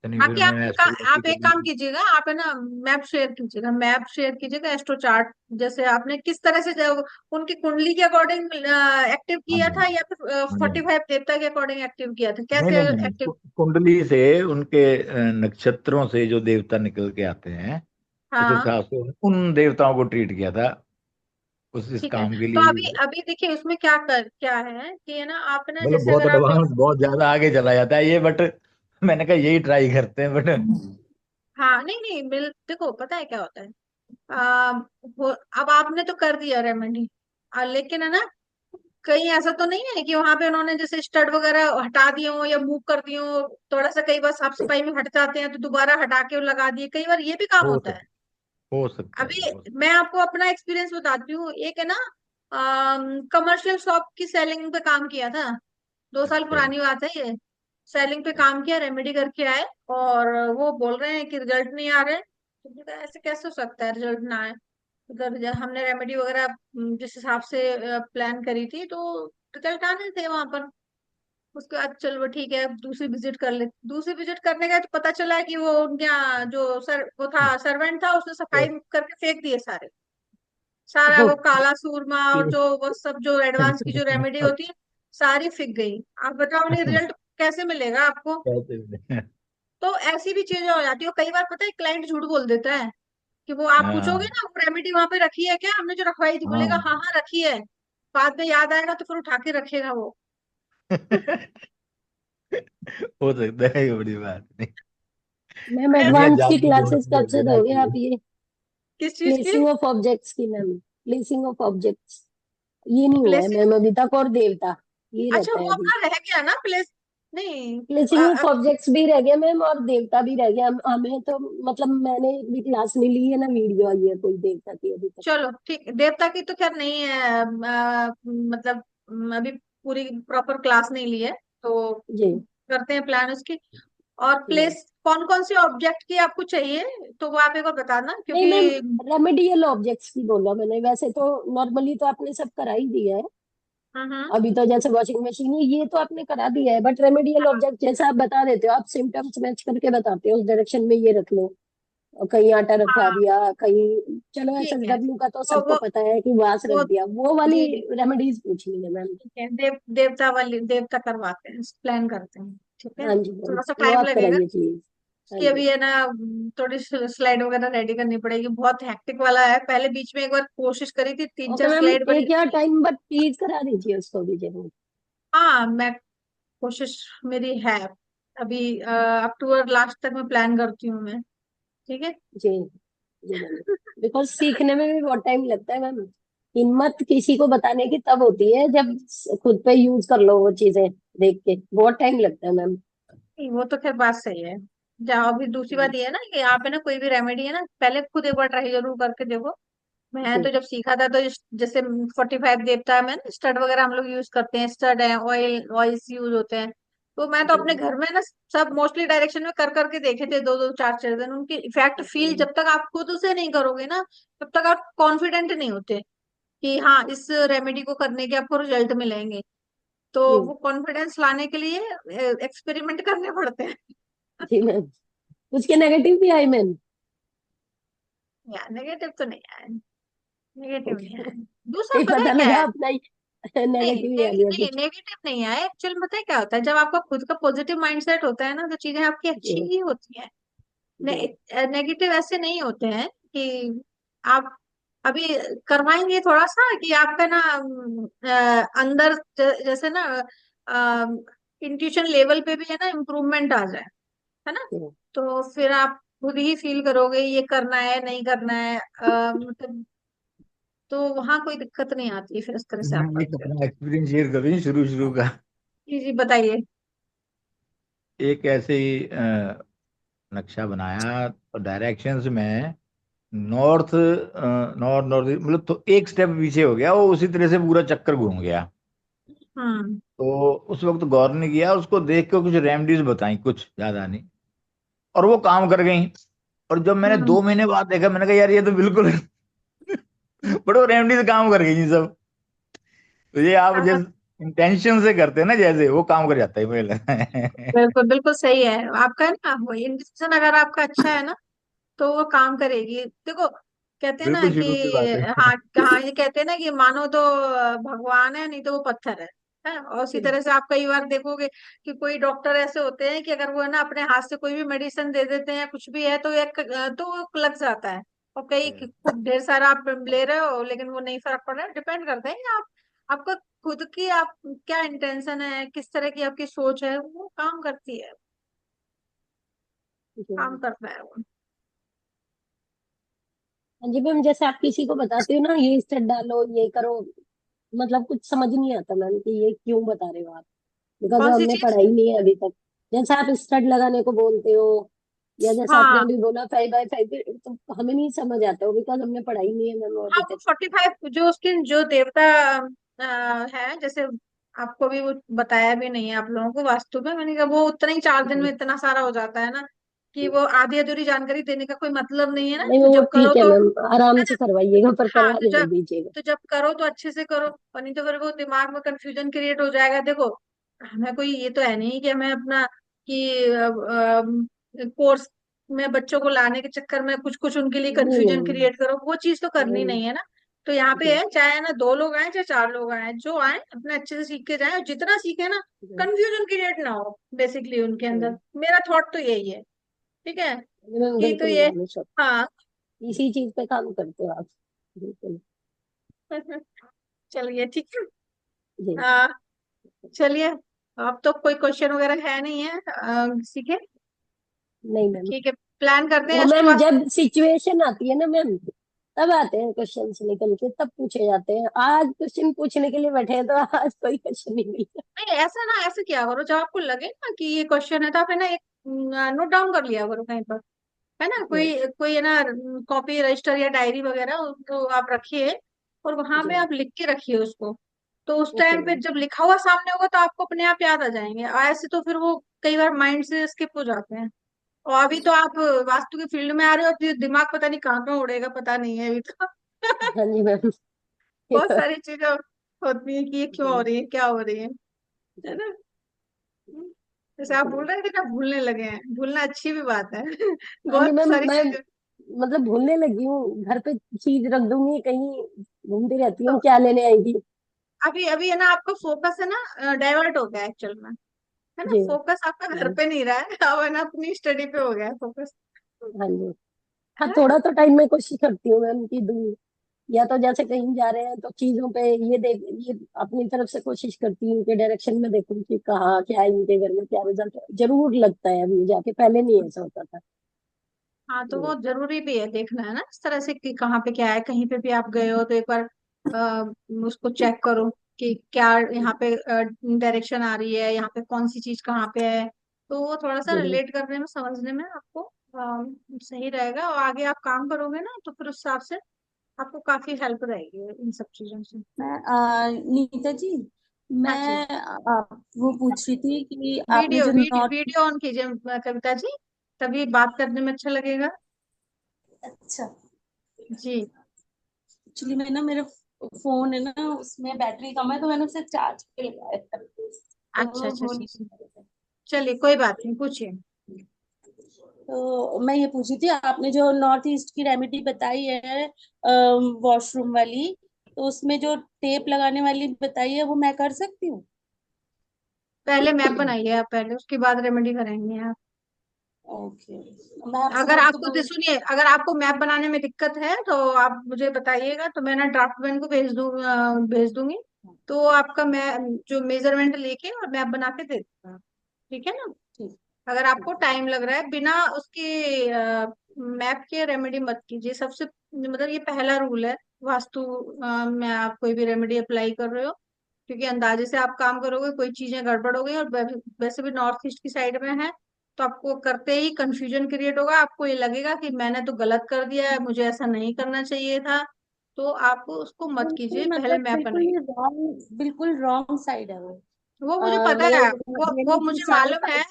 शनि फिर बाकी मैंने एस्ट्रोलॉजी आप के एक काम लिए। कीजिएगा, आप है ना मैप शेयर कीजिएगा एस्ट्रो चार्ट, जैसे आपने किस तरह से उनकी कुंडली के अकॉर्डिंग एक्टिव हाँ किया जी, था, या फिर हाँ जी। 45 देवता के अकॉर्डिंग एक्टिव किया था, नहीं कैसे नहीं नहीं नहीं, एक्टिव? कुंडली से उनके नक्षत्रों से जो देवता निकल के आते हैं, उस हाँ, हिसाब से उन देवताओं को ट्रीट किया था, उस इस ठीक है। काम के तो लिए अभी ही। अभी देखिए उसमें क्या है कि है ना, आप ना मतलब जैसे बहुत अगर आप एडवांस, बहुत ज्यादा आगे चला जाता है ये, बट मैंने कहा यही ट्राई करते हैं, बट हाँ, नहीं नहीं, देखो पता है क्या होता है। आ, अब आपने तो कर दिया रेमेडी, लेकिन है ना, कहीं ऐसा तो नहीं है कि वहां पे उन्होंने जैसे स्टड वगैरह हटा दिए हो या मूव कर दिए हो, थोड़ा सा कई बार साफ सफाई में हट जाते हैं तो दोबारा हटा के लगा दिए, कई बार ये भी काम हो होता है। सकता हो सकता है अभी हो सकता मैं आपको अपना एक्सपीरियंस बताती हूँ, एक है ना कमर्शियल शॉप की सेलिंग पे काम किया था, 2 साल अच्छा जी। पुरानी बात है ये। सेलिंग पे काम किया, रेमेडी करके आए, और वो बोल रहे हैं कि रिजल्ट नहीं आ रहे। तो मैंने कहा, ऐसे कैसे हो सकता है रिजल्ट ना आए, उधर हमने रेमेडी वगैरह जिस हिसाब से प्लान करी थी तो रिजल्ट आने थे वहां पर। उसके बाद चलो ठीक है, दूसरी विजिट कर ले। दूसरी विजिट करने का तो पता चला है कि वो उनके यहाँ जो वो था, सर्वेंट था, उसने सफाई करके फेंक दिए सारे। सारा वो काला सूरमा और जो वो सब जो एडवांस की जो रेमेडी होती है, सारी फिक गई। आप बताओ उन्हें रिजल्ट कैसे मिलेगा आपको? तो ऐसी भी चीजें हो जाती है। और कई बार पता है क्लाइंट झूठ बोल देता है कि वो, आप पूछोगे हाँ ना वो रेमेडी वहां पे रखी है क्या, हमने जो रखवाई थी, बोलेगा हाँ। हाँ हाँ रखी है। बाद में याद आएगा तो फिर उठा के रखेगा वो। हो सकता है, ये बड़ी बात नहीं। मैम ऐसे दुनिया एडवांस की जादू क्लासेस ढूंढती कब है से बिना दोगे आप किए। ये? किस चीज की? प्लेसिंग ऑफ ऑब्जेक्ट्स की मैम, प्लेसिंग ऑफ ऑब्जेक्ट्स ये नहीं हुआ है प्लेसिंग? मैम अभी तक, और देवता ये अच्छा रहता है वो अभी। अपना रह गया ना प्लेस। नहीं। प्लेसिंग ऑफ ऑब्जेक्ट्स भी रह गया मैम, और देवता भी रह गया। हमें तो मतलब मैंने भी क्लास नहीं ली है ना, वीडियो आई है कोई देवता की अभी तक। चलो ठीक, देवता की तो खैर नहीं है। मतलब अभी पूरी प्रॉपर क्लास नहीं ली है, तो जी करते हैं प्लान उसकी। और जी। प्लेस कौन कौन से ऑब्जेक्ट की आपको चाहिए, तो वो आप एक बार बताना, नहीं मैम, क्योंकि रेमेडियल ऑब्जेक्ट्स की बोला मैंने, वैसे तो नॉर्मली तो आपने सब करा ही दिया है। हम्म। अभी तो जैसे वॉशिंग मशीन है ये तो आपने करा दिया है, बट रेमेडियल ऑब्जेक्ट जैसा आप बता देते हो, आप सिम्टम्स मैच करके बताते हो उस डायरेक्शन में ये रख लो, और कहीं आटा रखवा हाँ दिया कहीं। चलो ठीक है। एसएसडब्ल्यू का तो वो सबको वो पता है कि वास रख वो दिया, वो वाली जी जी रेमेडीज पूछनी है मैम। ठीक है, देवता वाली, देवता करवाते हैं, प्लान करते हैं। ठीक है, हाँ जी मैम, थोड़ा सा वो टाइम आप लगेगा। कराइए प्लीज। हाँ उसकी जी। अभी है ना, थोड़ी स्लाइड वगैरह रेडी करनी पड़ेगी, बहुत हेक्टिक वाला है। पहले बीच में एक बार कोशिश करी थी, तीन ओके चार मैम, स्लाइड बनी एक यार थी। टाइम बट प्लीज करा दीजिए उसको भी जरूर। हाँ मैं, कोशिश मेरी है। अभी अक्टूबर लास्ट तक मैं प्लान करती हूँ मैं। ठीक है। जी जी मैम, बिकॉज सीखने में भी बहुत टाइम लगता है मैम। हिम्मत किसी को बताने की तब होती है जब खुद पे यूज कर लो वो चीजें, देख के बहुत टाइम लगता है मैम। नहीं, वो तो खैर बात सही है। जाओ, अभी दूसरी बात ये है ना कि यहाँ पे ना कोई भी रेमेडी है ना, पहले खुद एक बार ट्राई जरूर करके देखो। मैं तो जी जब सीखा था तो जैसे 45 देवता में ना स्टड वगैरह हम लोग यूज करते हैं, स्टड है, ऑयल्स यूज होते हैं। तो मैं तो जी अपने घर में ना सब मोस्टली डायरेक्शन में कर करके देखे थे, दो दो चार चार दिन। उनकी इफेक्ट फील जी जब तक आप खुद उसे नहीं करोगे ना, तब तक आप कॉन्फिडेंट नहीं होते कि हाँ इस रेमेडी को करने के आपको रिजल्ट मिलेंगे। तो जी वो कॉन्फिडेंस लाने के लिए एक्सपेरिमेंट करने पड़ते हैं। जी मैम, उसके नेगेटिव भी आए मैम? यार नेगेटिव तो नहीं आया, नेगेटिव नहीं ओके, आया। दूसरा ये पता है पता क्या लगा है? अपना ही नहीं नेगेटिव ही आ गया नहीं, कुछ। नेगेटिव नहीं है एक्चुअली। पता है क्या होता है, जब आपका खुद का पॉजिटिव माइंडसेट होता है ना, तो चीजें आपकी अच्छी जी ही होती हैं। जी नेगेटिव ऐसे नहीं होते हैं कि आप अभी करवाएंगे थोड़ा सा कि आपका ना अंदर जैसे ना इंट्यूशन लेवल पे भी है ना इम्प्रूवमेंट आ जाए, है ना। जी। तो फिर आप खुद ही फील करोगे ये करना है नहीं करना है, मतलब तो वहां कोई दिक्कत नहीं आती है फिर इस तरह से आप मैं एक करते हो अपना तो। एक्सपीरियंस शेयर करूँ शुरू शुरू का। जी जी बताइए। एक ऐसे ही नक्शा बनाया तो डायरेक्शंस में नॉर्थ नॉर्थ नॉर्थ मतलब तो एक स्टेप पीछे हो गया, वो उसी तरह से पूरा चक्कर घूम गया। हम्म तो उस वक्त गौर नहीं किया, उसको देख के कुछ रेमडीज बताई, कुछ ज्यादा नहीं, और वो काम कर गई। और जब मैंने हम्म। 2 महीने बाद देखा, मैंने कहा यार ये तो बिल्कुल बड़े वो रेमडीज काम कर गई सब। तो ये आप हाँ, जिस इंटेंशन से करते हैं ना, जैसे वो काम कर जाता है मुझे लगता है। बिल्कुल बिल्कुल सही है आपका ना, वो इंटेंशन अगर आपका अच्छा है ना, तो वो काम करेगी। देखो कहते हैं ना बिल्कुल कि, शुरू की बात है। हाँ हाँ, ये कहते हैं ना कि मानो तो भगवान है, नहीं तो वो पत्थर है। और उसी तरह से आप कई बार देखोगे कि कोई डॉक्टर ऐसे होते हैं कि अगर वो है ना अपने हाथ से कोई भी मेडिसिन दे देते हैं या कुछ भी है, तो एक तो वो लग जाता है। और कई खूब ढेर सारा आप ले रहे हो लेकिन वो नहीं फर्क पड़ रहा है। डिपेंड करता है कि आप, आपका खुद की आप क्या इंटेंशन है, किस तरह की आपकी सोच है, वो काम करती है, काम जी। करता है वो। हाँ जी मैम, जैसे आप किसी को बताते हो ना ये स्टेप डालो ये करो, मतलब कुछ समझ नहीं आता मैम कि ये क्यों बता रहे हो आप, बिकॉज कौन सी हमने चीज? पढ़ाई नहीं है अभी तक। जैसे आप स्टड लगाने को बोलते हो, या जैसा आपने हाँ अभी बोला 5x5, तो हमें नहीं समझ आता हो बिकॉज हमने पढ़ाई नहीं है मैम हाँ, अभी वो तक। 45 जो उसके जो देवता है, जैसे आपको भी वो बताया भी नहीं है आप लोगों को वास्तु में, मैंने कहा वो उतना ही 4 दिन में इतना सारा हो जाता है ना, कि वो आधी अधूरी जानकारी देने का कोई मतलब नहीं है ना। नहीं तो वो जब करो ठीक है तो, मैम, आराम है से ना। करवाइएगा पर हाँ करवा देने दीजिएगा। तो जब करो तो अच्छे से करो, और नहीं तो फिर वो दिमाग में कंफ्यूजन क्रिएट हो जाएगा। देखो हमें कोई ये तो है नहीं कि हमें अपना कि कोर्स में बच्चों को लाने के चक्कर में कुछ कुछ उनके लिए नहीं कंफ्यूजन नहीं क्रिएट करो, वो चीज तो करनी नहीं नहीं है ना। तो यहाँ पे जी है, चाहे ना 2 लोग आए चाहे 4 लोग आए, जो आए अपने अच्छे से सीख के जाए, और जितना सीखे ना जी कंफ्यूजन क्रिएट ना हो बेसिकली उनके अंदर। जी मेरा थॉट तो यही है। ठीक है, मैम कि तो बिल्कुल ये, मैम सब हाँ। इसी चीज पे काम करते हो आप। बिल्कुल चलिए ठीक है। जी। आ, चलिए, अब तो कोई क्वेश्चन वगैरह है नहीं है सीखे। नहीं मैम, ठीक है, प्लान करते हैं वो उसके मैम बाद। जब सिचुएशन आती है ना मैम, तब आते हैं क्वेश्चंस निकल के, तब पूछे जाते हैं। आज क्वेश्चन पूछने के लिए बैठे हैं तो आज कोई क्वेश्चन नहीं मिला। नहीं, ऐसा ना, ऐसे क्या करो, जब आपको लगे ना कि ये क्वेश्चन है तो आप है ना एक नोट डाउन कर लिया करो कहीं पर, है ना, जी कोई कोई है ना, कॉपी रजिस्टर या डायरी वगैरह तो आप रखिए, और वहां पे जी आप लिख के रखिए उसको। तो उस ओके टाइम पे मैम। जब लिखा हुआ सामने होगा तो आपको अपने आप याद आ जाएंगे, और ऐसे तो फिर वो कई बार माइंड से स्किप हो जाते हैं। और अभी तो आप वास्तु के फील्ड में आ रहे हो, तो दिमाग पता नहीं कहाँ कहाँ उड़ेगा, पता नहीं है अभी तो। हाँ जी मैम। बहुत सारी चीजें होती है कि ये क्यों हो जी रही है, क्या हो रही है जी ना। जैसे आप बिल्कुल बोल मैम। रहे थे ना, भूलने लगे हैं, भूलना अच्छी भी बात है। हाँ जी बहुत मैम, सारी मैं चीजें। मतलब भूलने लगी हूँ। घर पे चीज रख दूंगी कहीं, घूमती रहती तो हूँ क्या लेने आई थी। अभी अभी है ना, आपका फोकस है ना डाइवर्ट हो गया एक्चुअल में, है ना, जी फोकस आपका घर जी पे नहीं रहा है, अब है ना अपनी स्टडी पे हो गया है फोकस। हाँ जी। हाँ, है थोड़ा तो टाइम मैं कोशिश करती हूँ मैम कि दूँ, या तो जैसे कहीं जा रहे हैं तो चीजों पे ये देख, ये अपनी तरफ से कोशिश करती हूँ कि डायरेक्शन में देखूं कि कहाँ क्या है, इनके घर में क्या रिजल्ट है। जरूर लगता है अभी जाके, पहले नहीं ऐसा होता था। हाँ, तो वो जी जरूरी भी है देखना, है ना, इस तरह से कि कहाँ पे क्या है, कहीं पे भी आप गए हो तो एक बार उसको चेक करो कि क्या यहाँ पे डायरेक्शन आ रही है, यहाँ पे कौन सी चीज कहाँ पे है। तो वो थोड़ा सा जी रिलेट करने में, समझने में आपको सही रहेगा, और आगे आप काम करोगे ना तो फिर उस हिसाब से आपको काफी हेल्प रहेगी इन सब चीजों से। मैं नीता जी, हाँ जी। मैं वो पूछ रही थी कि आपने जो नॉर्थ। वीडियो ऑन कीजिए कविता जी, तभी बात करने में अच्छा लगेगा। अच्छा, जी। एक्चुअली मैं ना, मेरा फोन है ना, उसमें बैटरी कम है तो मैंने उसे चार्ज पे लगाया था, तो अच्छा अच्छा हो अच्छा नहीं अच्छा। पा रहा था। चलिए कोई बात नहीं, पूछिए। तो मैं ये पूछी थी, आपने जो नॉर्थ ईस्ट की रेमेडी बताई है वॉशरूम वाली, तो उसमें जो टेप लगाने वाली बताई है वो मैं कर सकती हूँ? पहले मैप बनाइए आप, पहले उसके बाद रेमेडी करेंगे आप। ओके, मैप अगर समझ तो आपको गई। सुनिए, अगर आपको मैप बनाने में दिक्कत है तो आप मुझे बताइएगा, तो मैं ना ड्राफ्टमैन को भेज दूंगी। तो वो आपका मैं जो मेजरमेंट लेके और मैप बना के दे दूंगा। ठीक है ना। ठीक अगर आपको ठीक है। टाइम लग रहा है, बिना उसके मैप के रेमेडी मत कीजिए, सबसे मतलब ये पहला रूल है वास्तु में, आप कोई भी रेमेडी अप्लाई कर रहे हो, क्योंकि अंदाजे से आप काम करोगे कोई चीजें गड़बड़ हो गई, और वैसे भी नॉर्थ ईस्ट की साइड में है, तो आपको करते ही कंफ्यूजन क्रिएट होगा, आपको ये लगेगा कि मैंने तो गलत कर दिया है, मुझे ऐसा नहीं करना चाहिए था। तो आप उसको मत कीजिए, बिल्कुल, पहले मतलब मैप बिल्कुल बनाइए। ही रॉन्ग, बिल्कुल रॉन्ग साइड है वो। वो मुझे पता है, मतलब वो हवेली की मुझे साइड मालूम का। है।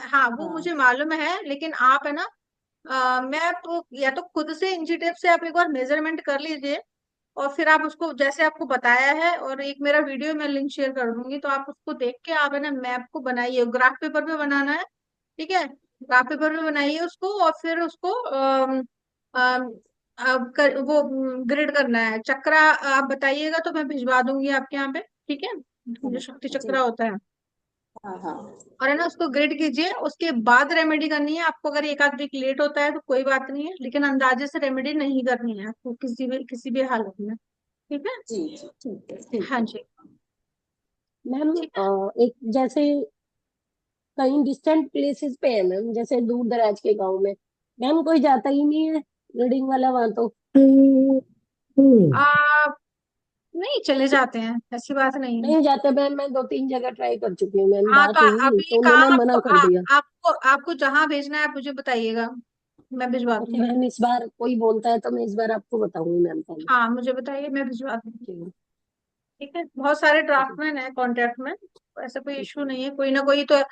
हाँ, वो हाँ। मुझे मालूम है, लेकिन आप है ना, मैं आपको या तो खुद से इंची टेप से आप एक बार मेजरमेंट कर लीजिए, और फिर आप उसको जैसे आपको बताया है, और एक मेरा वीडियो मैं लिंक शेयर कर दूंगी, तो आप उसको देख के आप है ना मैप को बनाइए, ग्राफ पेपर पे बनाना है। ठीक है, ग्राफ पेपर पे बनाइए उसको, और फिर उसको वो ग्रिड करना है, चक्रा आप बताइएगा तो मैं भिजवा दूंगी आपके यहाँ पे। ठीक है, जो शक्ति जी। चक्रा होता है। हाँ हाँ। और है ना, उसको ग्रिड कीजिए, उसके बाद रेमेडी करनी है आपको। अगर एक आध वीक लेट होता है तो कोई बात नहीं है, लेकिन अंदाजे से रेमेडी नहीं करनी है आपको किसी भी हालत में। ठीक है। जी जी, ठीक है ठीक हाँ है। जी। मैम, ठीक है। एक जैसे कहीं डिस्टेंट प्लेसेस पे है मैम, जैसे दूर दराज के गांव में, मैम कोई जाता ही नहीं है रीडिंग वाला वहां तो। आ, नहीं, चले जाते हैं, ऐसी बात नहीं है। नहीं जाते मैम, मैं 2-3 जगह ट्राई कर चुकी हूँ मैम, हाँ, बात तो हुई अभी तो उन्होंने काम मना आपको कर दिया। आपको आपको जहाँ भेजना है आप मुझे बताइएगा, मैं भिजवा ओके दूंगी। मैम, इस बार कोई बोलता है तो मैं इस बार आपको बताऊंगी मैम पहले। हाँ, मुझे बताइए, मैं भिजवा दूंगी। जी ठीक है, बहुत सारे जी ड्राफ्टमैन है कांटेक्ट में, ऐसा कोई इशू जी नहीं है, कोई ना कोई तो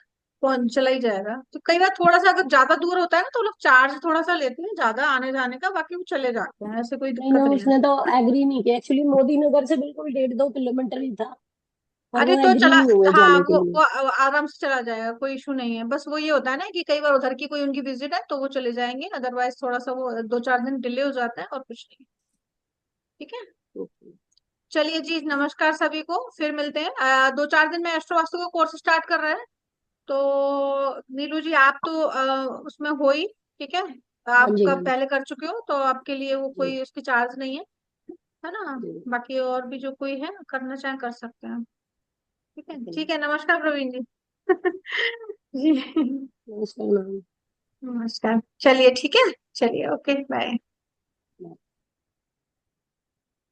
कौन चला ही जाएगा। तो कई बार थोड़ा सा अगर ज्यादा दूर होता है ना, तो लोग चार्ज थोड़ा सा लेते हैं ज्यादा आने जाने का, बाकी वो चले जाते हैं, ऐसे कोई नहीं ना, दिक्कत नहीं है। उसने तो एग्री नहीं किया एक्चुअली। मोदी नगर से बिल्कुल 1.5-2 किलोमीटर ही था, अरे वो तो एग्री चला, नहीं हुए हाँ जाने के लिए। वो आराम से चला जाएगा, कोई इशू नहीं है। बस वो ये होता है ना कि कई बार उधर की कोई उनकी विजिट है तो वो चले जाएंगे, अदरवाइज थोड़ा सा वो 2-4 दिन डिले हो जाता है और कुछ नहीं। ठीक है, ओके। चलिए जी, नमस्कार सभी को, फिर मिलते हैं। 2-4 दिन में एस्ट्रो वास्तु का कोर्स स्टार्ट कर रहे हैं, तो नीलू जी आप तो उसमें हो ही, ठीक है, हाँ आप जी कब मैम। पहले कर चुके हो तो आपके लिए वो जी कोई उसकी चार्ज नहीं है ना। जी। बाकी और भी जो कोई है करना चाहे कर सकते हैं। ठीक है, ठीक है। ठीक है, नमस्कार प्रवीण जी। जी नमस्कार मैम। नमस्कार, चलिए ठीक है, चलिए ओके बाय।